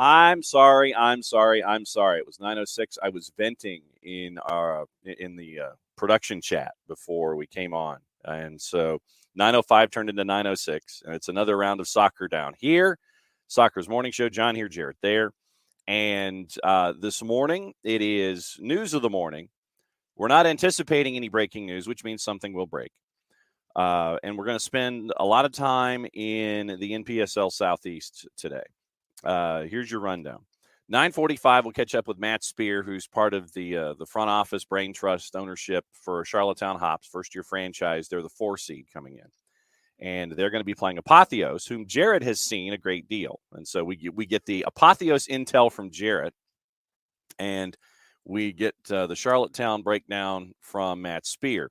I'm sorry. It was 9:06. I was venting in the production chat before we came on, and so 9:05 turned into 9:06, and it's another round of soccer down here. Soccer's morning show. John here, Jarrett there, and this morning it is news of the morning. We're not anticipating any breaking news, which means something will break. And we're going to spend a lot of time in the NPSL Southeast today. Here's your rundown. 9:45, we'll catch up with Matt Spear, who's part of the front office brain trust ownership for Charlottetowne Hops, first-year franchise. They're the 4 seed coming in. And they're going to be playing Apotheos, whom Jarrett has seen a great deal. And so we get the Apotheos intel from Jarrett, and we get the Charlottetown breakdown from Matt Spear.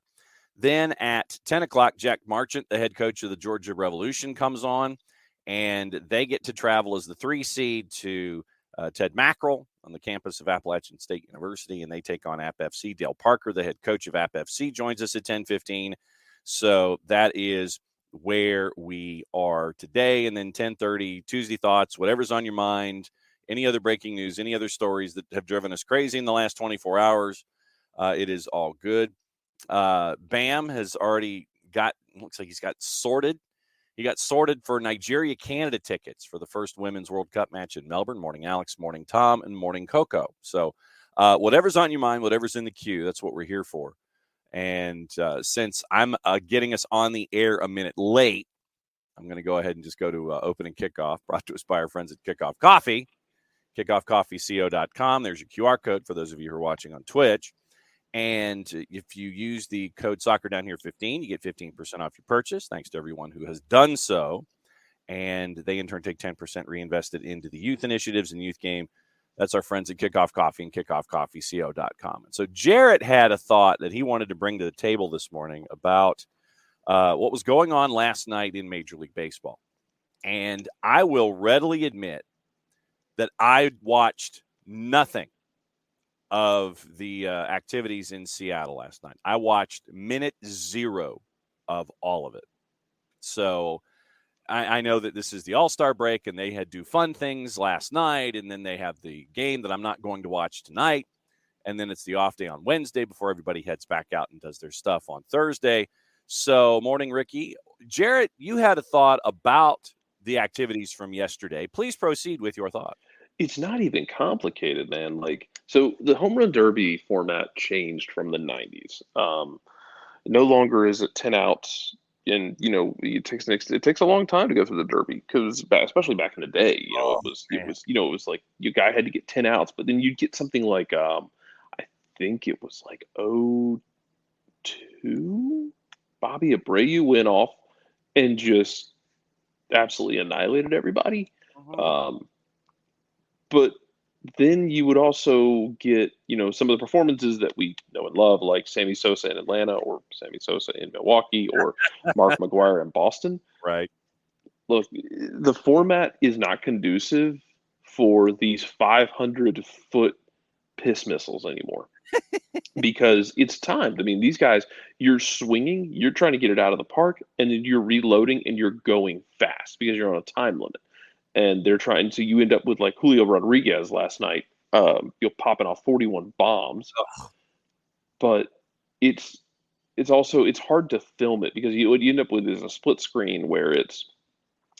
Then at 10 o'clock, Jack Marchant, the head coach of the Georgia Revolution, comes on, and they get to travel as the 3 seed to Ted Mackerel on the campus of Appalachian State University, and they take on App FC. Dale Parker, the head coach of App FC, joins us at 10:15. So that is where we are today. And then 10:30, Tuesday Thoughts, whatever's on your mind, any other breaking news, any other stories that have driven us crazy in the last 24 hours, it is all good. Bam has already looks like he's got sorted. He got sorted for Nigeria, Canada tickets for the first Women's World Cup match in Melbourne. Morning, Alex. Morning, Tom. And morning, Coco. So whatever's on your mind, whatever's in the queue, that's what we're here for. And since I'm getting us on the air a minute late, I'm going to go ahead and just go to opening kickoff, brought to us by our friends at Kickoff Coffee, kickoffcoffeeco.com. There's your QR code for those of you who are watching on Twitch. And if you use the code SoccerDownHere15, you get 15% off your purchase. Thanks to everyone who has done so. And they, in turn, take 10% reinvested into the youth initiatives and youth game. That's our friends at Kickoff Coffee and kickoffcoffeeco.com. And so Jarrett had a thought that he wanted to bring to the table this morning about what was going on last night in Major League Baseball. And I will readily admit that I watched nothing of the activities in Seattle last night. I watched minute 0 of all of it. So I know that this is the All-Star break, and they had do fun things last night, and then they have the game that I'm not going to watch tonight, and then it's the off day on Wednesday before everybody heads back out and does their stuff on Thursday. So, morning, Ricky. Jarrett, you had a thought about the activities from yesterday. Please proceed with your thought. It's not even complicated, man. So the home run derby format changed from the 90s. No longer is it 10 outs, and it takes a long time to go through the derby because especially back in the day, it was like your guy had to get 10 outs, but then you'd get something like I think it was like 0-2. Bobby Abreu went off and just absolutely annihilated everybody. But then you would also get, some of the performances that we know and love, like Sammy Sosa in Atlanta or Sammy Sosa in Milwaukee or Mark McGwire in Boston. Right. Look, the format is not conducive for these 500-foot piss missiles anymore because it's timed. I mean, these guys, you're swinging, you're trying to get it out of the park, and then you're reloading and you're going fast because you're on a time limit. And they're trying to, you end up with like Julio Rodriguez last night, popping off 41 bombs. But it's hard to film it because what you end up with is a split screen where it's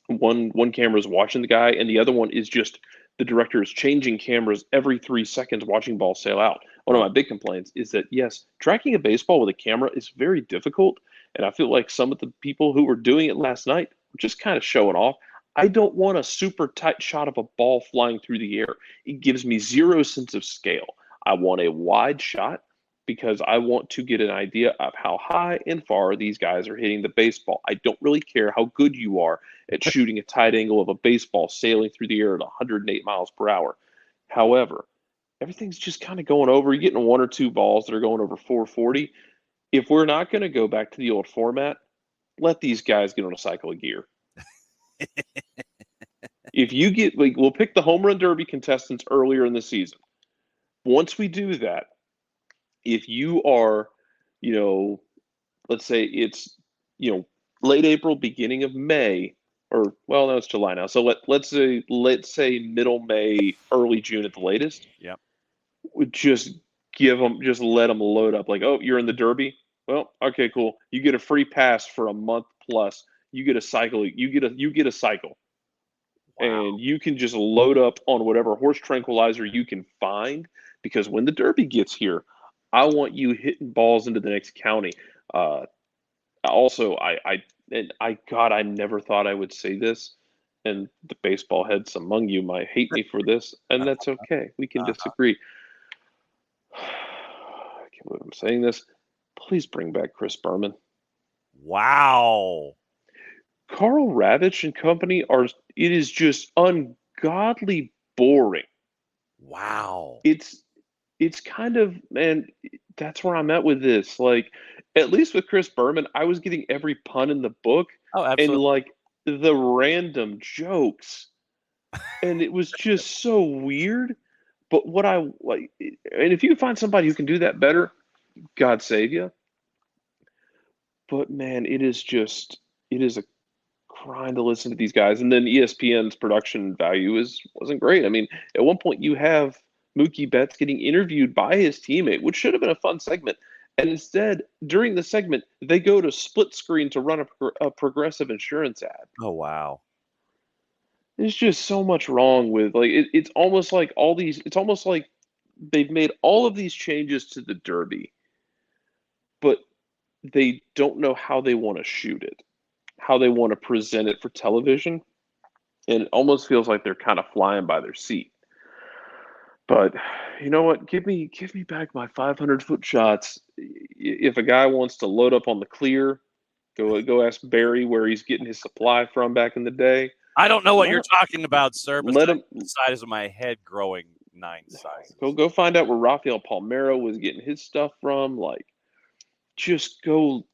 one camera is watching the guy and the other one is just the director is changing cameras every 3 seconds, watching balls sail out. One of my big complaints is that, yes, tracking a baseball with a camera is very difficult. And I feel like some of the people who were doing it last night were just kind of showing off. I don't want a super tight shot of a ball flying through the air. It gives me zero sense of scale. I want a wide shot because I want to get an idea of how high and far these guys are hitting the baseball. I don't really care how good you are at shooting a tight angle of a baseball sailing through the air at 108 miles per hour. However, everything's just kind of going over. You're getting 1 or 2 balls that are going over 440. If we're not going to go back to the old format, let these guys get on a cycle of gear. If you get, we'll pick the home run derby contestants earlier in the season. Once we do that, if you are, let's say it's, late April, beginning of May, or well, no, it's July now. So let's say middle May, early June at the latest. Yep. Would just let them load up. Like, oh, you're in the Derby. Well, okay, cool. You get a free pass for a month plus. You get a cycle. You get a cycle, Wow. and you can just load up on whatever horse tranquilizer you can find. Because when the Derby gets here, I want you hitting balls into the next county. Also, God, I never thought I would say this, and the baseball heads among you might hate me for this, and that's okay. We can disagree. I can't believe I'm saying this. Please bring back Chris Berman. Wow. Carl Ravitch and company it is just ungodly boring. Wow. It's kind of, man, that's where I'm at with this. Like, at least with Chris Berman, I was getting every pun in the book. Oh, absolutely. And like the random jokes. And it was just so weird. But what I like, and if you can find somebody who can do that better, God save you. But man, it is a grind to listen to these guys. And then ESPN's production value wasn't great. I mean, at one point you have Mookie Betts getting interviewed by his teammate, which should have been a fun segment. And instead, during the segment, they go to split screen to run a Progressive insurance ad. Oh, wow. There's just so much wrong with, like, it's almost like they've made all of these changes to the Derby, but they don't know how they want to shoot it, how they want to present it for television. And it almost feels like they're kind of flying by their seat. But you know what? Give me back my 500-foot shots. If a guy wants to load up on the clear, go ask Barry where he's getting his supply from back in the day. I don't know what you're talking about, sir. But Let him the size of my head growing 9 sizes. Go find out where Rafael Palmeiro was getting his stuff from. Like, just go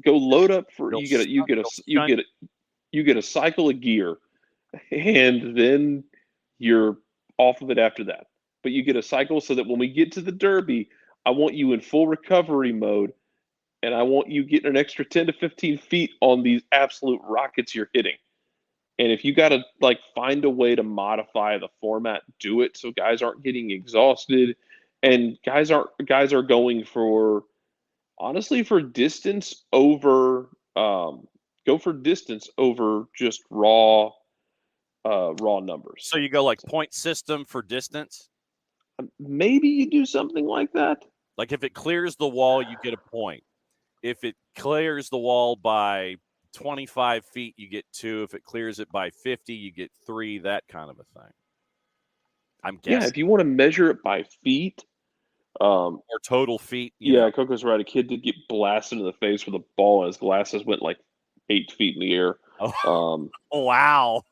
load up for you get a cycle of gear, and then you're off of it after that. But you get a cycle so that when we get to the Derby, I want you in full recovery mode, and I want you getting an extra 10 to 15 feet on these absolute rockets you're hitting. And if you got to like find a way to modify the format, do it so guys aren't getting exhausted, and guys are going for, honestly, for distance over go for distance over just raw numbers. So you go like point system for distance? Maybe you do something like that. Like if it clears the wall, you get a point. If it clears the wall by 25 feet, you get 2. If it clears it by 50, you get 3, that kind of a thing. I'm guessing. Yeah, if you want to measure it by feet. Or total feet. Yeah, Coco's right. A kid did get blasted in the face with a ball, and his glasses went like 8 feet in the air. Oh, wow.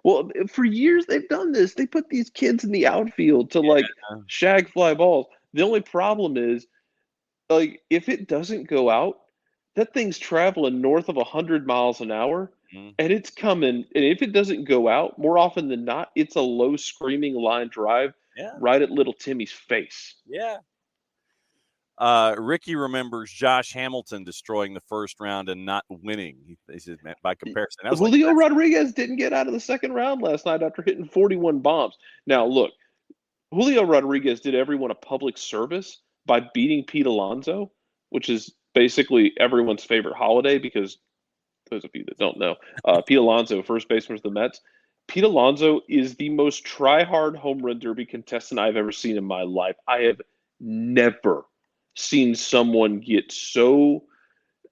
Well, for years they've done this. They put these kids in the outfield to like shag fly balls. The only problem is, like, if it doesn't go out, that thing's traveling north of 100 miles an hour, and it's coming. And if it doesn't go out, more often than not, it's a low screaming line drive right at little Timmy's face. Yeah. Ricky remembers Josh Hamilton destroying the first round and not winning. He said, by comparison. Julio Rodriguez didn't get out of the second round last night after hitting 41 bombs. Now, look, Julio Rodriguez did everyone a public service by beating Pete Alonso, which is basically everyone's favorite holiday because, those of you that don't know, Pete Alonso, first baseman for the Mets. Pete Alonso is the most try-hard home run derby contestant I've ever seen in my life. I have never seen someone get so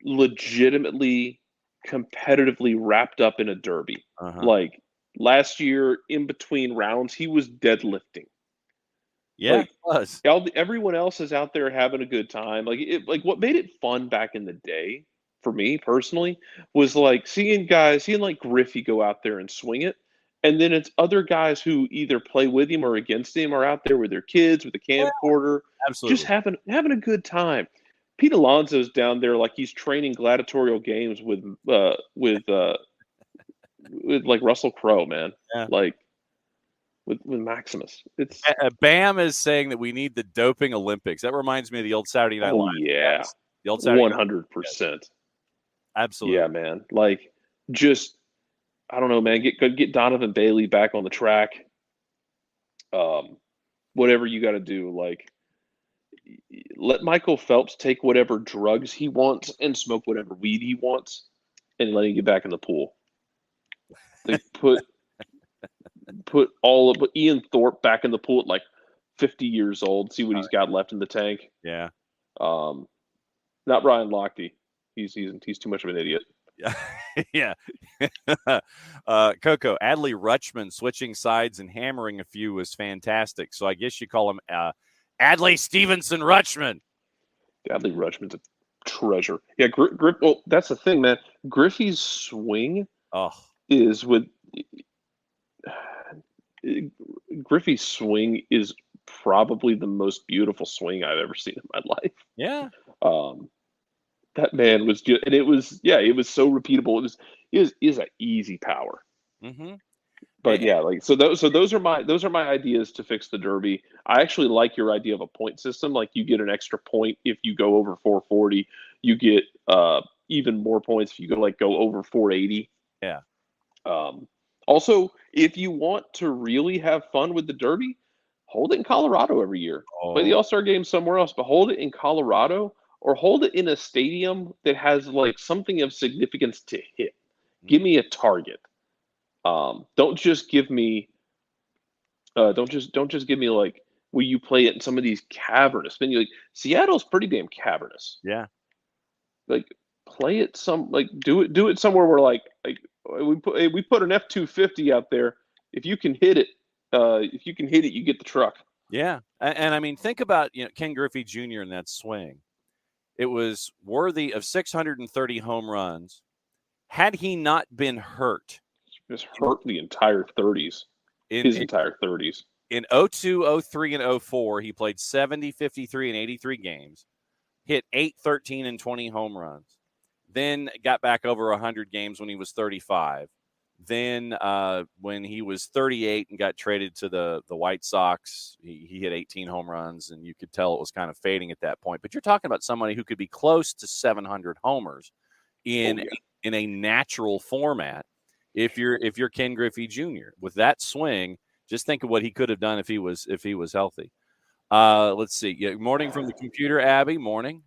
legitimately, competitively wrapped up in a derby. Like, last year, in between rounds, he was deadlifting. Yeah, like, it was. Everyone else is out there having a good time. Like what made it fun back in the day, for me personally, was like seeing like Griffey go out there and swing it. And then it's other guys who either play with him or against him are out there with their kids, with a camcorder, just having a good time. Pete Alonso's down there like he's training gladiatorial games with like Russell Crowe, man. Yeah. Like with Maximus. It's Bam is saying that we need the doping Olympics. That reminds me of the old Saturday Night Live. Yeah, the old Saturday 100%. Absolutely. Yeah, man. Like, just I don't know, man. Get Donovan Bailey back on the track. Whatever you got to do, like let Michael Phelps take whatever drugs he wants and smoke whatever weed he wants, and let him get back in the pool. They put Ian Thorpe back in the pool at like 50 years old. See what he's got left in the tank. Yeah. Not Ryan Lochte. He's too much of an idiot. Yeah. Coco, Adley Rutschman switching sides and hammering a few was fantastic. So I guess you call him Adley Stevenson Rutschman. Adley Rutschman's a treasure. Yeah, well, that's the thing, man. Griffey's swing is with Griffey's swing is probably the most beautiful swing I've ever seen in my life. Yeah. That man was just, and it was so repeatable. It is an easy power. Mm-hmm. But yeah, like so those are my ideas to fix the Derby. I actually like your idea of a point system. Like you get an extra point if you go over 440. You get even more points if you go over 480. Yeah. Also, if you want to really have fun with the Derby, hold it in Colorado every year. Play the All-Star game somewhere else, but hold it in Colorado or hold it in a stadium that has like something of significance to hit. Give me a target. Don't just give me like, will you play it in some of these cavernous venues? Like Seattle's pretty damn cavernous. Yeah. Like play it do it somewhere where like we put an F-250 out there. If you can hit it, you get the truck. Yeah. And I mean, think about, Ken Griffey Jr. in that swing. It was worthy of 630 home runs. Had he not been hurt. Just hurt the entire 30s. His entire 30s. In 02, 03, and 04, he played 70, 53, and 83 games. Hit 8, 13, and 20 home runs. Then got back over 100 games when he was 35. Then when he was 38 and got traded to the White Sox, he hit 18 home runs, and you could tell it was kind of fading at that point. But you're talking about somebody who could be close to 700 homers in a natural format. If you're Ken Griffey Jr. with that swing, just think of what he could have done if he was healthy. Let's see. Yeah, morning from the computer, Abby. Morning.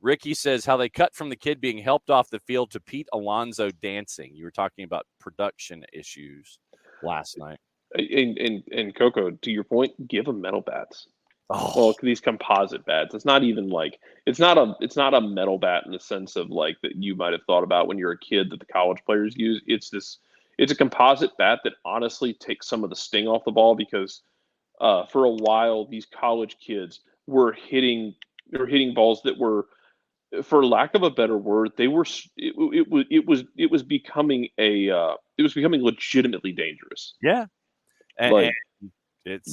Ricky says how they cut from the kid being helped off the field to Pete Alonso dancing. You were talking about production issues last night. And Coco, to your point, give them metal bats. Well, these composite bats. It's not even like it's not a metal bat in the sense of like that you might have thought about when you're a kid that the college players use. It's a composite bat that honestly takes some of the sting off the ball because for a while these college kids were hitting balls that were, for lack of a better word, it was becoming legitimately dangerous. Yeah. And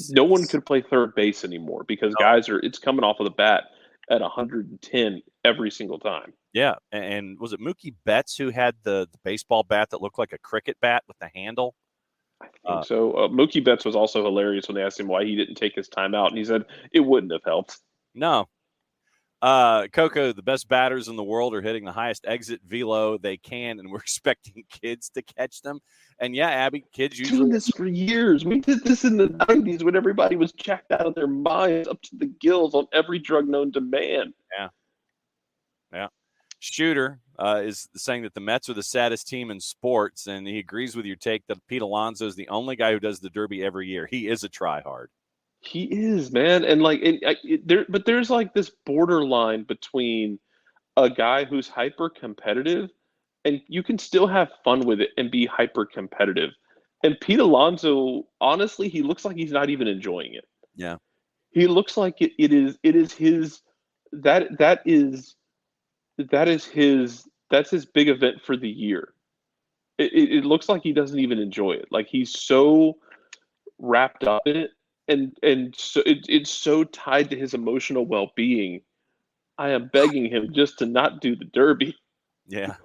no one could play third base anymore because it's coming off of the bat at 110 every single time. Yeah. And was it Mookie Betts who had the baseball bat that looked like a cricket bat with the handle? I think so. Mookie Betts was also hilarious when they asked him why he didn't take his time out, and he said it wouldn't have helped. No. Coco, the best batters in the world are hitting the highest exit velo they can, and we're expecting kids to catch them. And yeah, Abby, kids usually doing this for years. We did this in the 90s when everybody was checked out of their minds up to the gills on every drug known to man. Yeah. Shooter is saying that the Mets are the saddest team in sports, and he agrees with your take that Pete Alonso is the only guy who does the Derby every year. He is a tryhard. He is, man. And there's like this borderline between a guy who's hyper competitive and you can still have fun with it and be hyper competitive. And Pete Alonso, honestly, he looks like he's not even enjoying it. Yeah. He looks like it is his that's his big event for the year. It looks like he doesn't even enjoy it. Like he's so wrapped up in it. And so it's so tied to his emotional well-being. I am begging him just to not do the Derby. Yeah.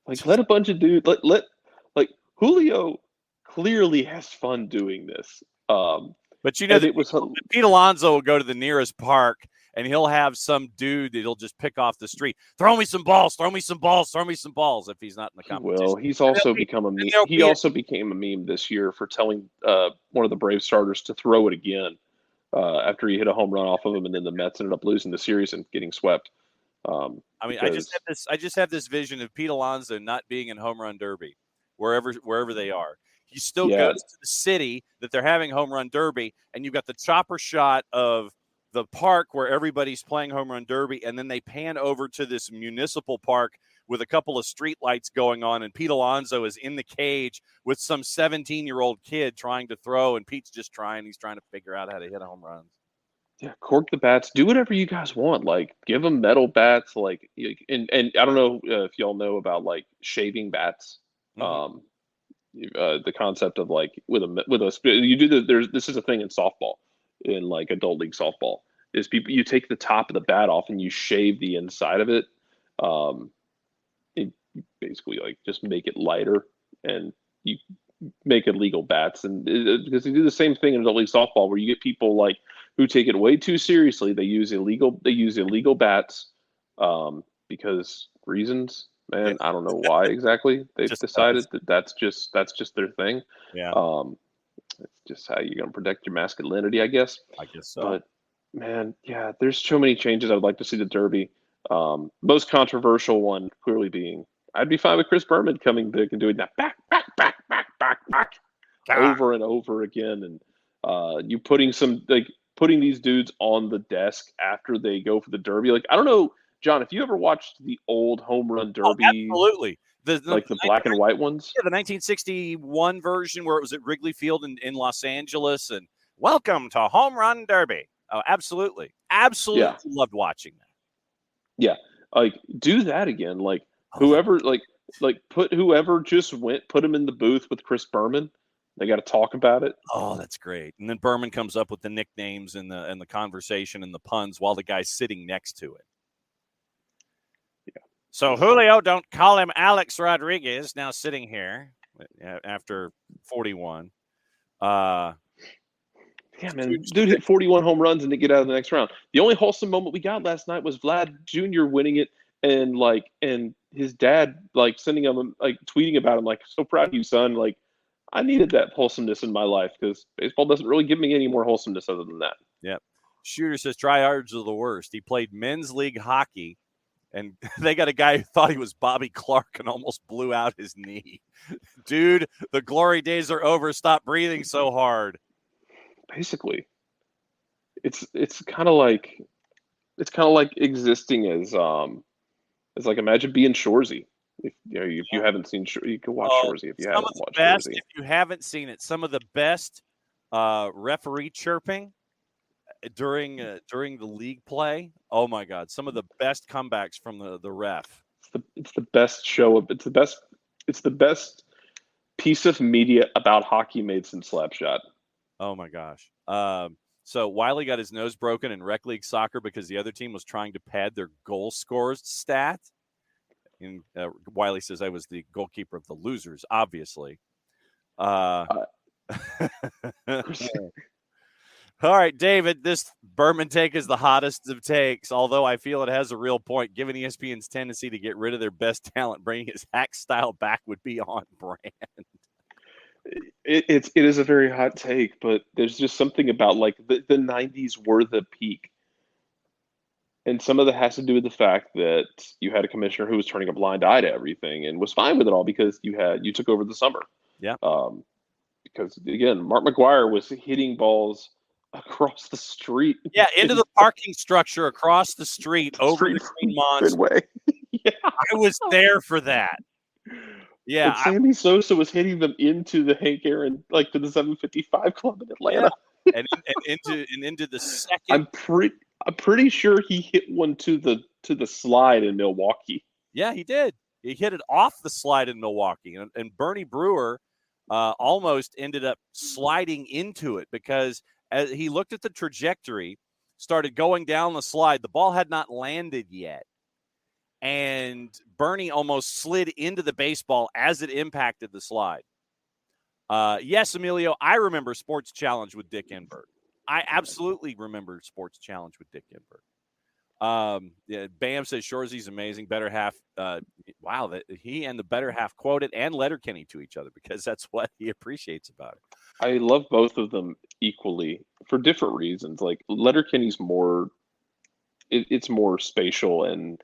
Like let a bunch of dudes like Julio clearly has fun doing this. But Pete Alonso will go to the nearest park and he'll have some dude that he'll just pick off the street. Throw me some balls. Throw me some balls. Throw me some balls. If he's not in the competition, Well, he's also become a meme. He also became a meme this year for telling one of the Braves starters to throw it again after he hit a home run off of him, and then the Mets ended up losing the series and getting swept. I just have this vision of Pete Alonso not being in home run derby, wherever they are. He still goes to the city that they're having home run derby, and you've got the chopper shot of the park where everybody's playing home run derby, and then they pan over to this municipal park with a couple of street lights going on, and Pete Alonso is in the cage with some 17-year-old kid trying to throw, and Pete's just trying. He's trying to figure out how to hit home runs. Yeah, cork the bats. Do whatever you guys want. Like, give them metal bats. Like, and I don't know if y'all know about like shaving bats. Mm-hmm. The concept of like with a you do this is a thing in softball, in like adult league softball, is you take the top of the bat off and you shave the inside of it. You basically like just make it lighter, and you make illegal bats, and because they do the same thing in adult league softball where you get people like who take it way too seriously. They use illegal bats because reasons. Man, I don't know why exactly they've decided that that's just their thing. Yeah. It's just how you're going to protect your masculinity, I guess. I guess so. But man, yeah, there's so many changes I would like to see the Derby. Most controversial one clearly being, I'd be fine with Chris Berman coming back and doing that back over and over again, and you putting these dudes on the desk after they go for the Derby. Like, I don't know, John, if you ever watched the old home run derby, absolutely, the black and white ones, the 1961 version where it was at Wrigley Field in Los Angeles, and welcome to home run derby. Oh, absolutely, yeah. Loved watching that. Yeah, like do that again. Like whoever, put whoever just put him in the booth with Chris Berman. They got to talk about it. Oh, that's great. And then Berman comes up with the nicknames and the conversation and the puns while the guy's sitting next to it. So Julio, don't call him Alex Rodriguez, now sitting here after 41. Yeah, man. Dude hit 41 home runs and to get out of the next round. The only wholesome moment we got last night was Vlad Jr. winning it, and his dad sending him tweeting about him so proud of you, son. Like, I needed that wholesomeness in my life because baseball doesn't really give me any more wholesomeness other than that. Yep. Shooter says tryhards are the worst. He played men's league hockey. And they got a guy who thought he was Bobby Clark and almost blew out his knee. Dude, the glory days are over. Stop breathing so hard. Basically, it's kind of like existing as imagine being Shoresy. If you haven't seen, you can watch Shoresy if you haven't watched Shoresy. If you haven't seen it, some of the best referee chirping during the league play. Oh my God, some of the best comebacks from the ref. It's the best show. It's the best piece of media about hockey made since Slapshot. Oh my gosh. So Wiley got his nose broken in rec league soccer because the other team was trying to pad their goal scores stat. And Wiley says I was the goalkeeper of the losers, obviously. All right, David, this Berman take is the hottest of takes, although I feel it has a real point. Given ESPN's tendency to get rid of their best talent, bringing his hack style back would be on brand. It is a very hot take, but there's just something about the 90s were the peak. And some of that has to do with the fact that you had a commissioner who was turning a blind eye to everything and was fine with it all because you took over the summer. Yeah. Because again, Mark McGuire was hitting balls across the street. Yeah, into the parking structure across the street over the Green Monster. Yeah. I was there for that. Yeah. And Sammy Sosa was hitting them into the Hank Aaron, to the 755 club in Atlanta. Yeah. and into the second. I'm pretty sure he hit one to the slide in Milwaukee. Yeah, he did. He hit it off the slide in Milwaukee. And Bernie Brewer almost ended up sliding into it because as he looked at the trajectory, started going down the slide. The ball had not landed yet. And Bernie almost slid into the baseball as it impacted the slide. Yes, Emilio, I remember Sports Challenge with Dick Enberg. I absolutely remember Sports Challenge with Dick Enberg. Yeah, Bam says Shorzy's amazing. Better half. Wow, that he and the better half quoted and Letterkenny to each other because that's what he appreciates about it. I love both of them equally for different reasons. Like Letterkenny's more, it's more spatial, and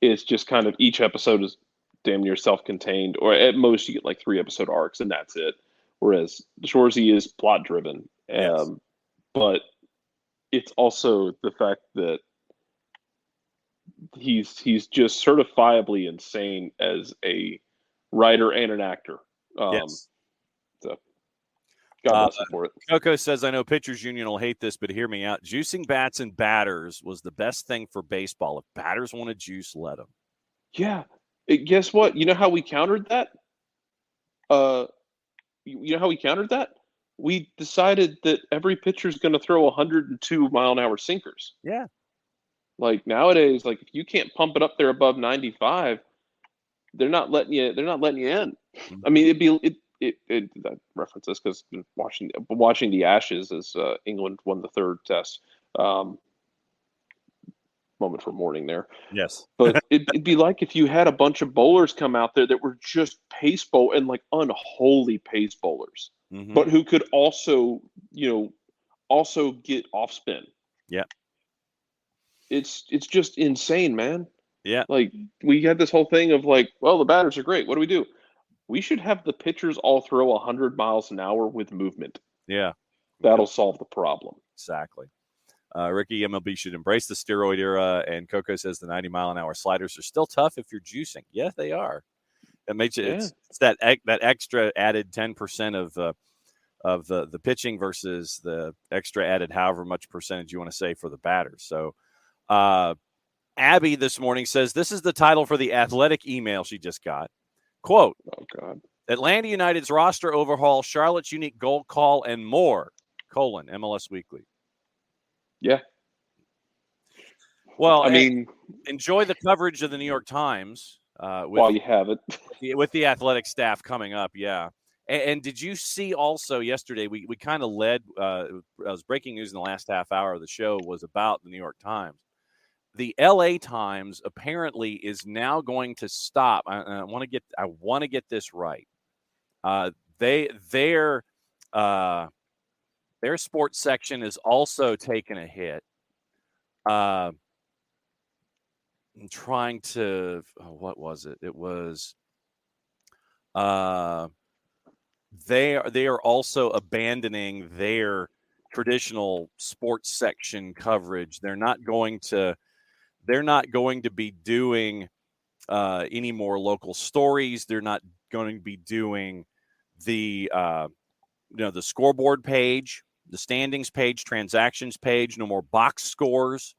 it's just kind of each episode is damn near self-contained, or at most you get like 3 episode arcs and that's it. Whereas Shorzy is plot driven, Yes. but it's also the fact that he's just certifiably insane as a writer and an actor. Yes. So God bless him for it. Coco says, I know pitchers union will hate this, but hear me out. Juicing bats and batters was the best thing for baseball. If batters want to juice, let them. Yeah. Guess what? You know how we countered that? You know how we countered that? We decided that every pitcher is going to throw 102-mile-an-hour sinkers. Yeah. Like nowadays, like if you can't pump it up there above 95, they're not letting you in. Mm-hmm. I mean, I reference this because watching the Ashes as England won the third test. Moment for mourning there. Yes. But it'd be like if you had a bunch of bowlers come out there that were just pace bowl and like unholy pace bowlers, Mm-hmm. but who could also, also get off spin. Yeah. It's just insane, man. Yeah. Like we had this whole thing of like, well, the batters are great. What do? We should have the pitchers all throw 100 miles an hour with movement. Yeah. That'll solve the problem. Exactly. Ricky, MLB should embrace the steroid era, and Coco says the 90-mile-an-hour sliders are still tough if you're juicing. Yeah, they are. It makes it. Yeah. It's that extra added 10% of the pitching versus the extra added however much percentage you want to say for the batters. So, Abby this morning says this is the title for the Athletic email she just got. Quote: Oh God. Atlanta United's roster overhaul, Charlotte's unique goal call, and more. MLS Weekly. Yeah. Well, I mean, enjoy the coverage of the New York Times while you have it. with the athletic staff coming up. Yeah. And did you see also yesterday, we kind of led, was breaking news in the last half hour of the show was about the New York Times. The LA Times apparently is now going to stop. I want to get this right. Their sports section is also taking a hit. I'm trying to. What was it? It was. They are also abandoning their traditional sports section coverage. They're not going to be doing any more local stories. They're not going to be doing the the scoreboard page, the standings page, transactions page. No more box scores.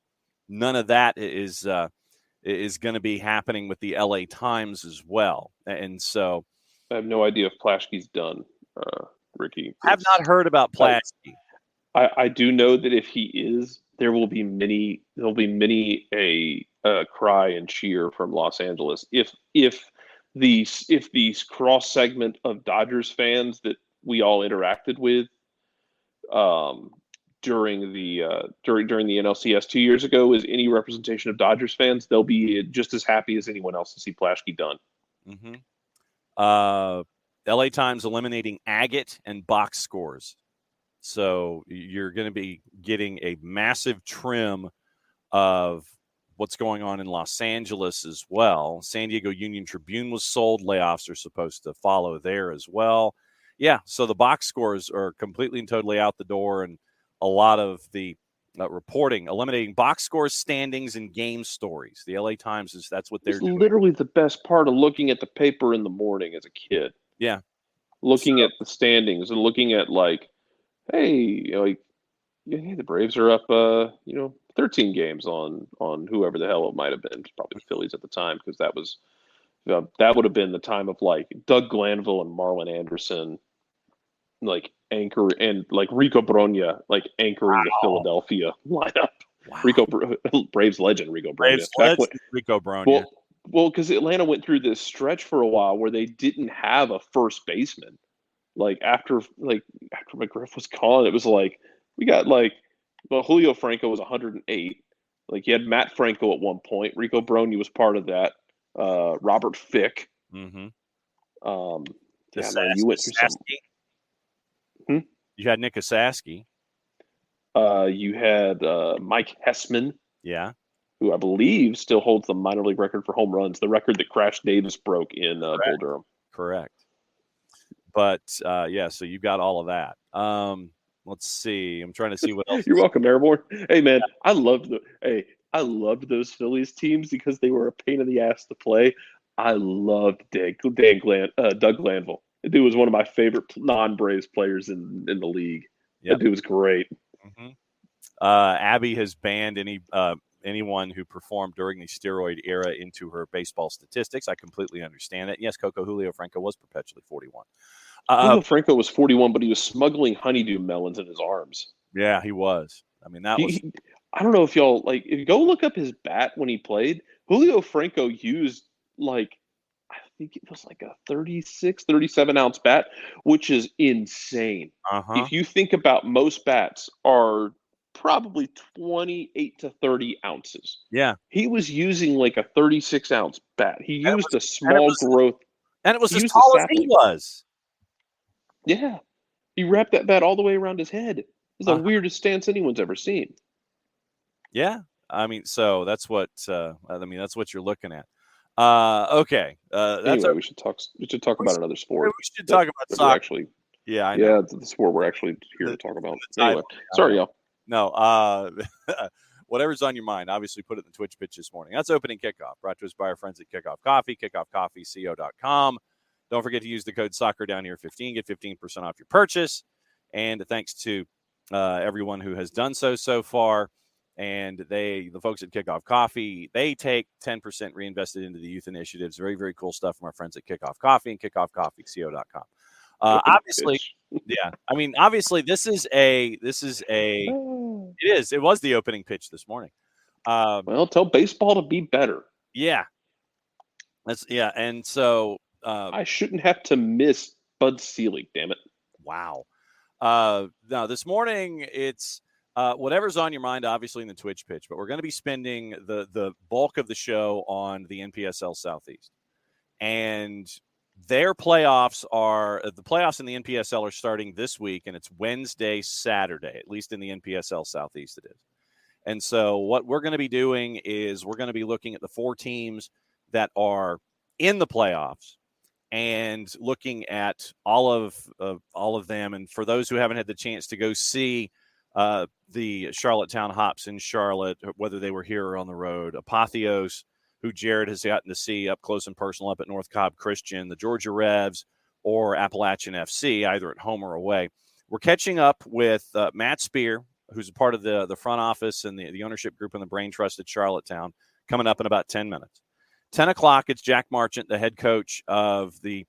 None of that is going to be happening with the LA Times as well. And so I have no idea if Plaschke's done, Ricky. I have not heard about Plaschke. I do know that if he is, there'll be many a cry and cheer from Los Angeles. If these cross segment of Dodgers fans that we all interacted with during the NLCS 2 years ago is any representation of Dodgers fans, they'll be just as happy as anyone else to see Plaschke done. Mm-hmm. LA Times eliminating agate and box scores. So you're going to be getting a massive trim of what's going on in Los Angeles as well. San Diego Union Tribune was sold. Layoffs are supposed to follow there as well. Yeah, so the box scores are completely and totally out the door, and a lot of the reporting, eliminating box scores, standings, and game stories. The LA Times that's what they're doing. Literally the best part of looking at the paper in the morning as a kid. Yeah. Looking at the standings and looking at like, hey, the Braves are up 13 games on whoever the hell it might have been. Probably the Phillies at the time, because that would have been the time of like Doug Glanville and Marlon Anderson like anchor, and like Rico Brogna like anchoring the Philadelphia lineup. Wow. Braves legend Rico Brogna. Rico Brogna. Well, because Atlanta went through this stretch for a while where they didn't have a first baseman. Like after McGriff was gone, it was like we got Julio Franco was 108. Like he had Matt Franco at one point. Rico Brogni was part of that. Robert Fick. Mm-hmm. Yeah, man, you went through some. Hmm? You had Nick Asaski. You had Mike Hessman. Yeah. Who I believe still holds the minor league record for home runs, the record that Crash Davis broke in Bull Durham. Correct. But, yeah, so you got all of that. Let's see. I'm trying to see what else. You're welcome, Airborne. Hey, man, I loved those Phillies teams because they were a pain in the ass to play. I loved Doug Glanville. The dude was one of my favorite non-Braves players in the league. Yep. That dude was great. Mm-hmm. Abby has banned anyone who performed during the steroid era into her baseball statistics. I completely understand it. Yes, Julio Franco was perpetually 41. Julio Franco was 41, but he was smuggling honeydew melons in his arms. Yeah, he was. I mean, that was. I don't know if y'all if you go look up his bat when he played. Julio Franco used I think it was like a 36, 37 ounce bat, which is insane. Uh-huh. If you think about most bats are probably 28 to 30 ounces. Yeah. He was using like a 36 ounce bat. He used a small growth. And it was as tall as he was. Yeah. He wrapped that bat all the way around his head. It's the weirdest stance anyone's ever seen. Yeah. I mean, so that's what that's what you're looking at. Okay. Anyway, we should talk about another sport. We should talk about soccer. Actually, yeah, I know. Yeah, the sport we're actually here to talk about. Anyway, sorry, y'all. No, whatever's on your mind, obviously put it in the Twitch pitch this morning. That's opening kickoff, brought to us by our friends at Kickoff Coffee, kickoffcoffeeco.com. Don't forget to use the code soccer down here 15, get 15% off your purchase. And thanks to everyone who has done so far. And the folks at Kickoff Coffee, they take 10% reinvested into the youth initiatives. Very, very cool stuff from our friends at Kickoff Coffee and kickoffcoffeeco.com. Obviously, yeah. I mean, obviously, it was the opening pitch this morning. Well, tell baseball to be better. Yeah. And so I shouldn't have to miss Bud Selig, damn it. Wow. Now this morning it's whatever's on your mind, obviously in the Twitch pitch, but we're going to be spending the bulk of the show on the NPSL Southeast. And their playoffs the playoffs in the NPSL are starting this week, and it's Wednesday, Saturday, at least in the NPSL Southeast it is. And so what we're going to be doing is we're going to be looking at the 4 teams that are in the playoffs and looking at all of them. And for those who haven't had the chance to go see the Charlottetown Hops in Charlotte, whether they were here or on the road, Apotheos, who Jarrett has gotten to see up close and personal up at North Cobb Christian, the Georgia Revs, or Appalachian FC, either at home or away. We're catching up with Matt Spear, who's a part of the front office and the ownership group in the Brain Trust at Charlottetown, coming up in about 10 minutes. 10 o'clock, it's Jack Marchant, the head coach of the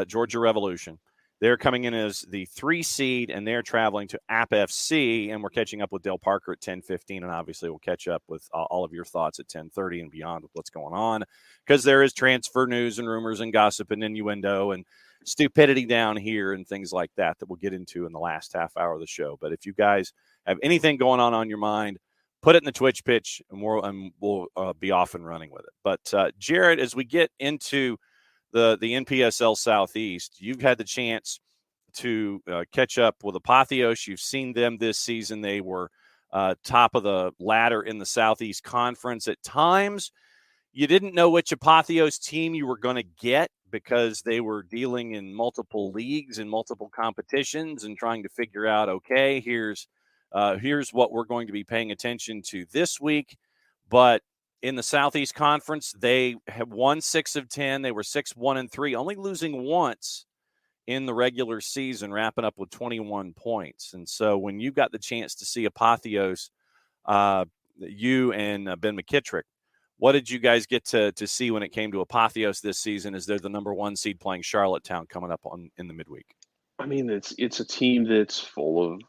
Georgia Revolution. They're coming in as the 3 seed, and they're traveling to App FC, and we're catching up with Dale Parker at 10:15, and obviously we'll catch up with all of your thoughts at 10:30 and beyond with what's going on, because there is transfer news and rumors and gossip and innuendo and stupidity down here and things like that we'll get into in the last half hour of the show. But if you guys have anything going on your mind, put it in the Twitch pitch, and we'll be off and running with it. But Jarrett, as we get into the NPSL Southeast, you've had the chance to catch up with Apotheos. You've seen them this season. They were top of the ladder in the Southeast Conference. At times, you didn't know which Apotheos team you were going to get because they were dealing in multiple leagues and multiple competitions and trying to figure out, okay, here's what we're going to be paying attention to this week. But in the Southeast Conference, they have won 6 of 10. They were 6-1-3, only losing once in the regular season, wrapping up with 21 points. And so when you got the chance to see Apotheos, you and Ben McKittrick, what did you guys get to see when it came to Apotheos this season as they're the number 1 seed playing Charlottetown coming up in the midweek? I mean, it's a team that's full of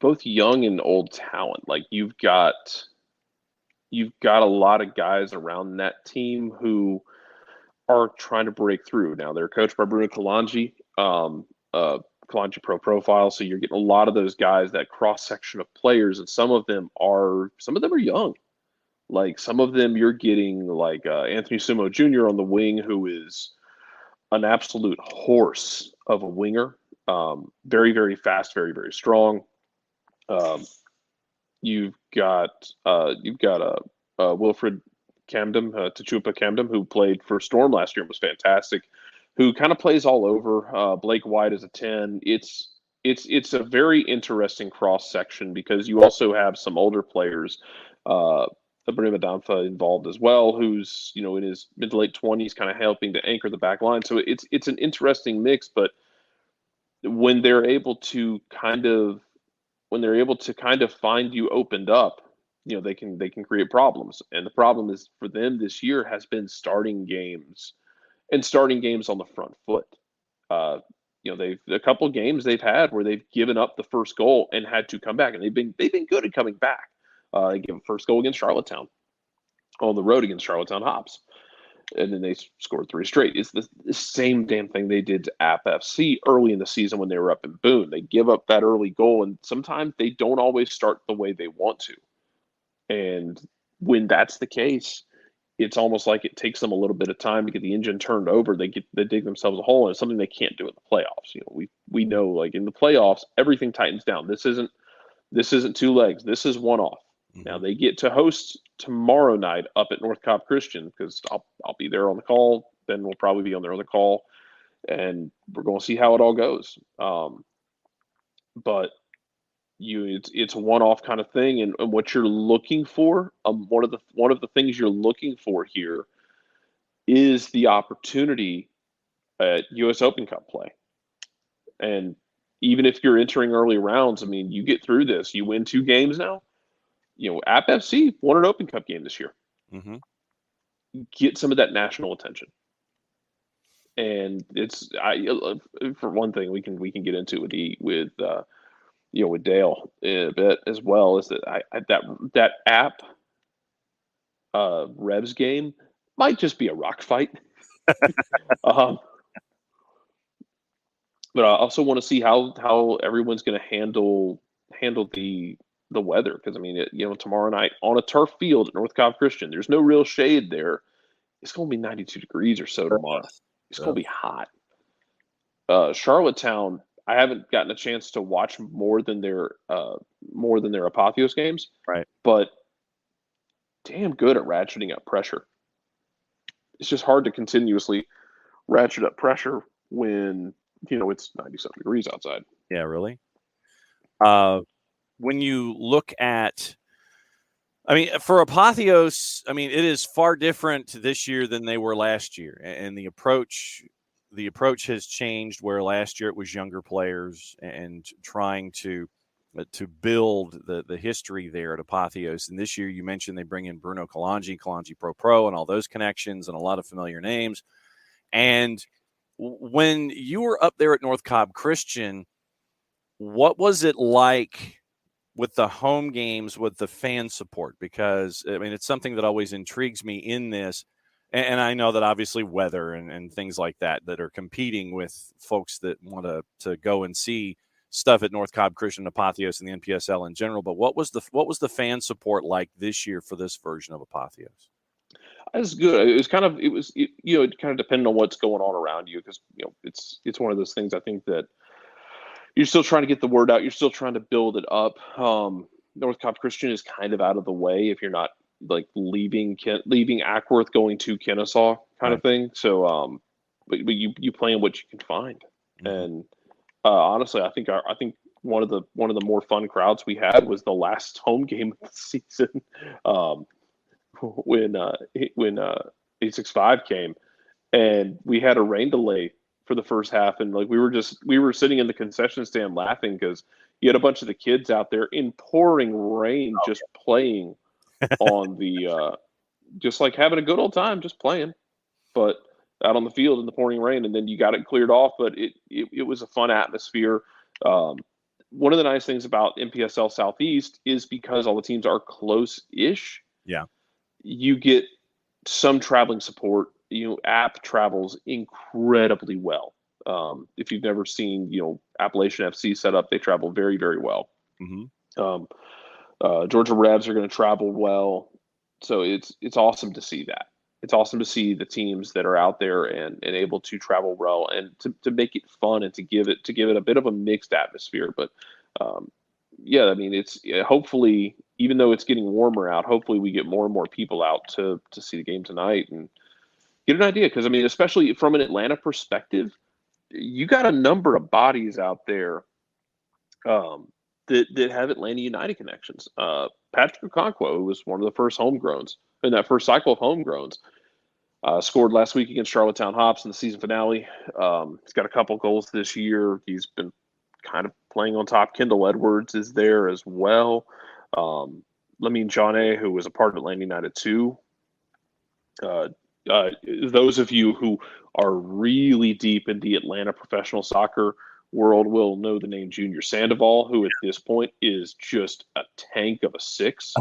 both young and old talent. Like you've got a lot of guys around that team who are trying to break through. Now they're coached by Bruno Kalanji, Kalanji Pro Profile. So you're getting a lot of those guys, that cross section of players, and some of them are young. Like some of them you're getting like Anthony Sumo Jr. on the wing, who is an absolute horse of a winger. Very, very fast, very, very strong. Um, you've got Wilfred Camden, Tachupa Camden, who played for Storm last year and was fantastic, who kind of plays all over. Blake White is a 10. It's a very interesting cross section because you also have some older players, Ibrahima Danfa involved as well, who's in his mid to late 20s, kind of helping to anchor the back line. So it's an interesting mix, but when they're able to kind of find you opened up, they can create problems. And the problem is for them this year has been starting games on the front foot. They've a couple of games they've had where they've given up the first goal and had to come back, and they've been good at coming back. They gave a first goal against Charlottetown on the road against Charlottetown Hops, and then they scored 3 straight. It's the same damn thing they did to App FC early in the season when they were up in Boone. They give up that early goal, and sometimes they don't always start the way they want to. And when that's the case, it's almost like it takes them a little bit of time to get the engine turned over. They dig themselves a hole, and it's something they can't do in the playoffs. We know, like in the playoffs, everything tightens down. This isn't 2 legs. This is 1 off. Mm-hmm. Now they get to host tomorrow night up at North Cobb Christian, because I'll be there on the call. Ben will probably be on there on the call, and we're going to see how it all goes. But it's a one-off kind of thing, and what you're looking for, one of the things you're looking for here is the opportunity at U.S. Open Cup play. And even if you're entering early rounds, I mean, you get through this, you win 2 games now. App FC won an Open Cup game this year. Mm-hmm. Get some of that national attention, and for one thing we can get into with Dale in a bit as well, is that App Revs game might just be a rock fight. But I also want to see how everyone's going to handle the weather, because I mean, tomorrow night on a turf field at North Cobb Christian, there's no real shade there. It's going to be 92 degrees or so tomorrow. It's going to be hot. Charlottetown, I haven't gotten a chance to watch more than their Apotheos games, right? But damn good at ratcheting up pressure. It's just hard to continuously ratchet up pressure when it's 97 degrees outside. Yeah, really. When you look at, I mean, for Apotheos, I mean, it is far different this year than they were last year, and the approach has changed, where last year it was younger players and trying to build the history there at Apotheos. And this year, you mentioned they bring in Bruno Kalanji Pro, and all those connections and a lot of familiar names. And when you were up there at North Cobb Christian, what was it like with the home games, with the fan support? Because, I mean, it's something that always intrigues me in this. And I know that obviously weather and things like that are competing with folks that want to go and see stuff at North Cobb Christian, Apotheos, and the NPSL in general. But what was the fan support like this year for this version of Apotheos? It was good. It kind of depended on what's going on around you, because it's one of those things. I think that you're still trying to get the word out. You're still trying to build it up. North Cobb Christian is kind of out of the way if you're not like leaving Ackworth going to Kennesaw kind of thing. So, but you play in what you can find. Mm-hmm. And honestly, I think one of the more fun crowds we had was the last home game of the season, when 865 came, and we had a rain delay for the first half, and like we were sitting in the concession stand laughing because you had a bunch of the kids out there in pouring rain, just playing on the just like having a good old time, just playing, but out on the field in the pouring rain. And then you got it cleared off, but it was a fun atmosphere. One of the nice things about NPSL Southeast is because all the teams are close-ish. Yeah, you get some traveling support. App travels incredibly well. If you've never seen, Appalachian FC set up, they travel very, very well. Mm-hmm. Georgia Revs are going to travel well So it's awesome to see that. It's awesome to see the teams that are out there and able to travel well and to make it fun and to give it a bit of a mixed atmosphere. But yeah, I mean, hopefully, even though it's getting warmer out, hopefully we get more and more people out to see the game tonight and get an idea. Because I mean, especially from an Atlanta perspective, you got a number of bodies out there that have Atlanta United connections. Patrick Okonkwo, who was one of the first homegrowns in that first cycle of homegrowns, scored last week against Charlottetowne Hops in the season finale. He's got a couple goals this year. He's been kind of playing on top. Kendall Edwards is there as well. Lamine Jane, who was a part of Atlanta United too. Those of you who are really deep in the Atlanta professional soccer world will know the name Junior Sandoval, who at this point is just a tank of a six.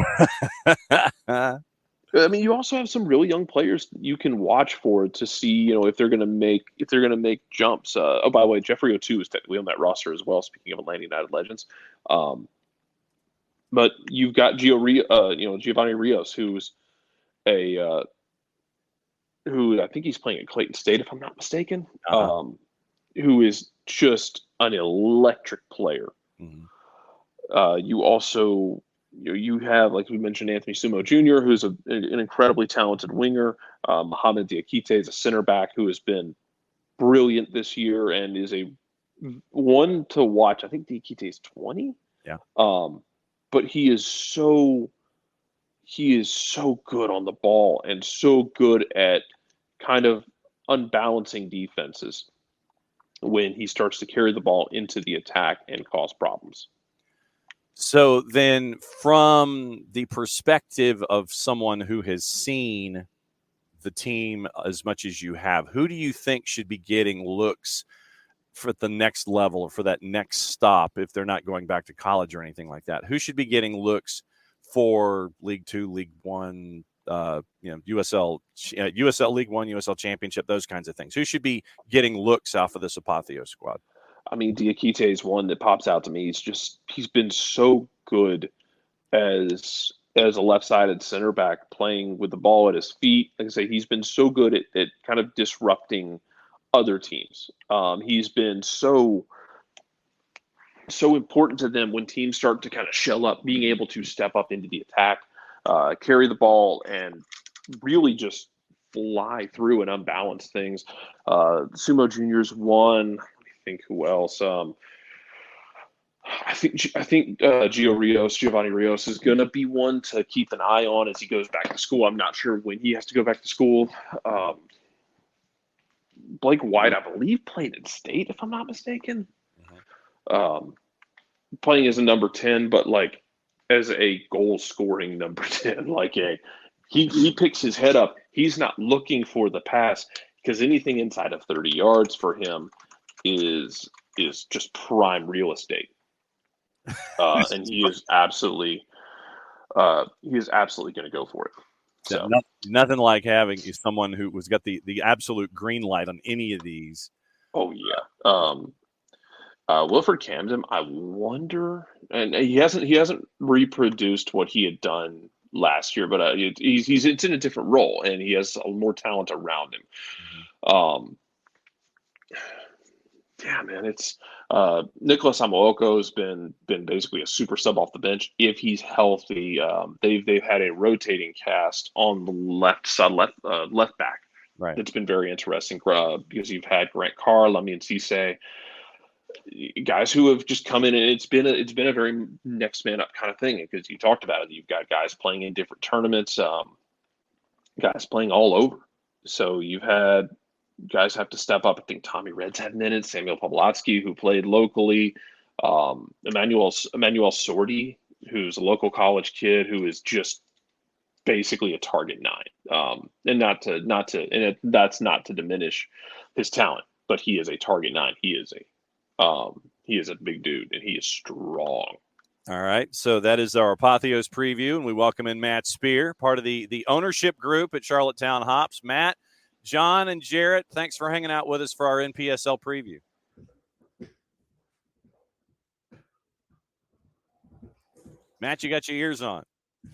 I mean, you also have some really young players you can watch for to see, if they're going to make jumps. Oh, by the way, Jeffrey O2 is technically on that roster as well. Speaking of Atlanta United legends, but you've got Giovanni Rios, who's who I think he's playing at Clayton State, if I'm not mistaken. Who is just an electric player. Mm-hmm. You also. You have, like we mentioned, Anthony Sumo Jr., who's an incredibly talented winger. Mohamed Diakite is a center back who has been brilliant this year and is a one to watch. I think Diakite is 20. Yeah. But he is so good on the ball and so good at kind of unbalancing defenses when he starts to carry the ball into the attack and cause problems. So then, from the perspective of someone who has seen the team as much as you have, who do you think should be getting looks for the next level or for that next stop if they're not going back to college or anything like that? Who should be getting looks for League Two, League One, USL League One, USL Championship, those kinds of things? Who should be getting looks off of this Apotheos squad? I mean, Diakite is one that pops out to me. He's been so good as a left-sided center back playing with the ball at his feet. Like I say, he's been so good at kind of disrupting other teams. He's been so important to them when teams start to kind of shell up, being able to step up into the attack, carry the ball, and really just fly through and unbalance things. Sumo Junior's one. Think who else? I think Giovanni Rios is going to be one to keep an eye on as he goes back to school. I'm not sure when he has to go back to school. Blake White, I believe, played at State, if I'm not mistaken. Mm-hmm. Playing as a number 10, but like as a goal-scoring number 10. Like he picks his head up. He's not looking for the pass because anything inside of 30 yards for him is just prime real estate, and he is absolutely going to go for it. So nothing like having someone who was got the absolute green light on any of these. Oh yeah, Wilfred Camden. I wonder, and he hasn't reproduced what he had done last year, but it's in a different role, and he has more talent around him. Mm-hmm. Yeah, man, it's Nicholas Amooko has been basically a super sub off the bench if he's healthy. They've had a rotating cast on the left side, left back. Right. That's been very interesting because you've had Grant Carr, Lamine Cisse, guys who have just come in, and it's been a very next man up kind of thing because you talked about it. You've got guys playing in different tournaments, guys playing all over. So you've had guys have to step up. I think Tommy Red's had minutes. Samuel Pavlotsky, who played locally. Emmanuel Sordi, who's a local college kid who is just basically a target 9. And that's not to diminish his talent, but he is a target 9. He is a big dude, and he is strong. All right, so that is our Apotheos preview, and we welcome in Matt Spear, part of the ownership group at Charlottetown Hops. Matt, John, and Jarrett, thanks for hanging out with us for our NPSL preview. Matt, you got your ears on.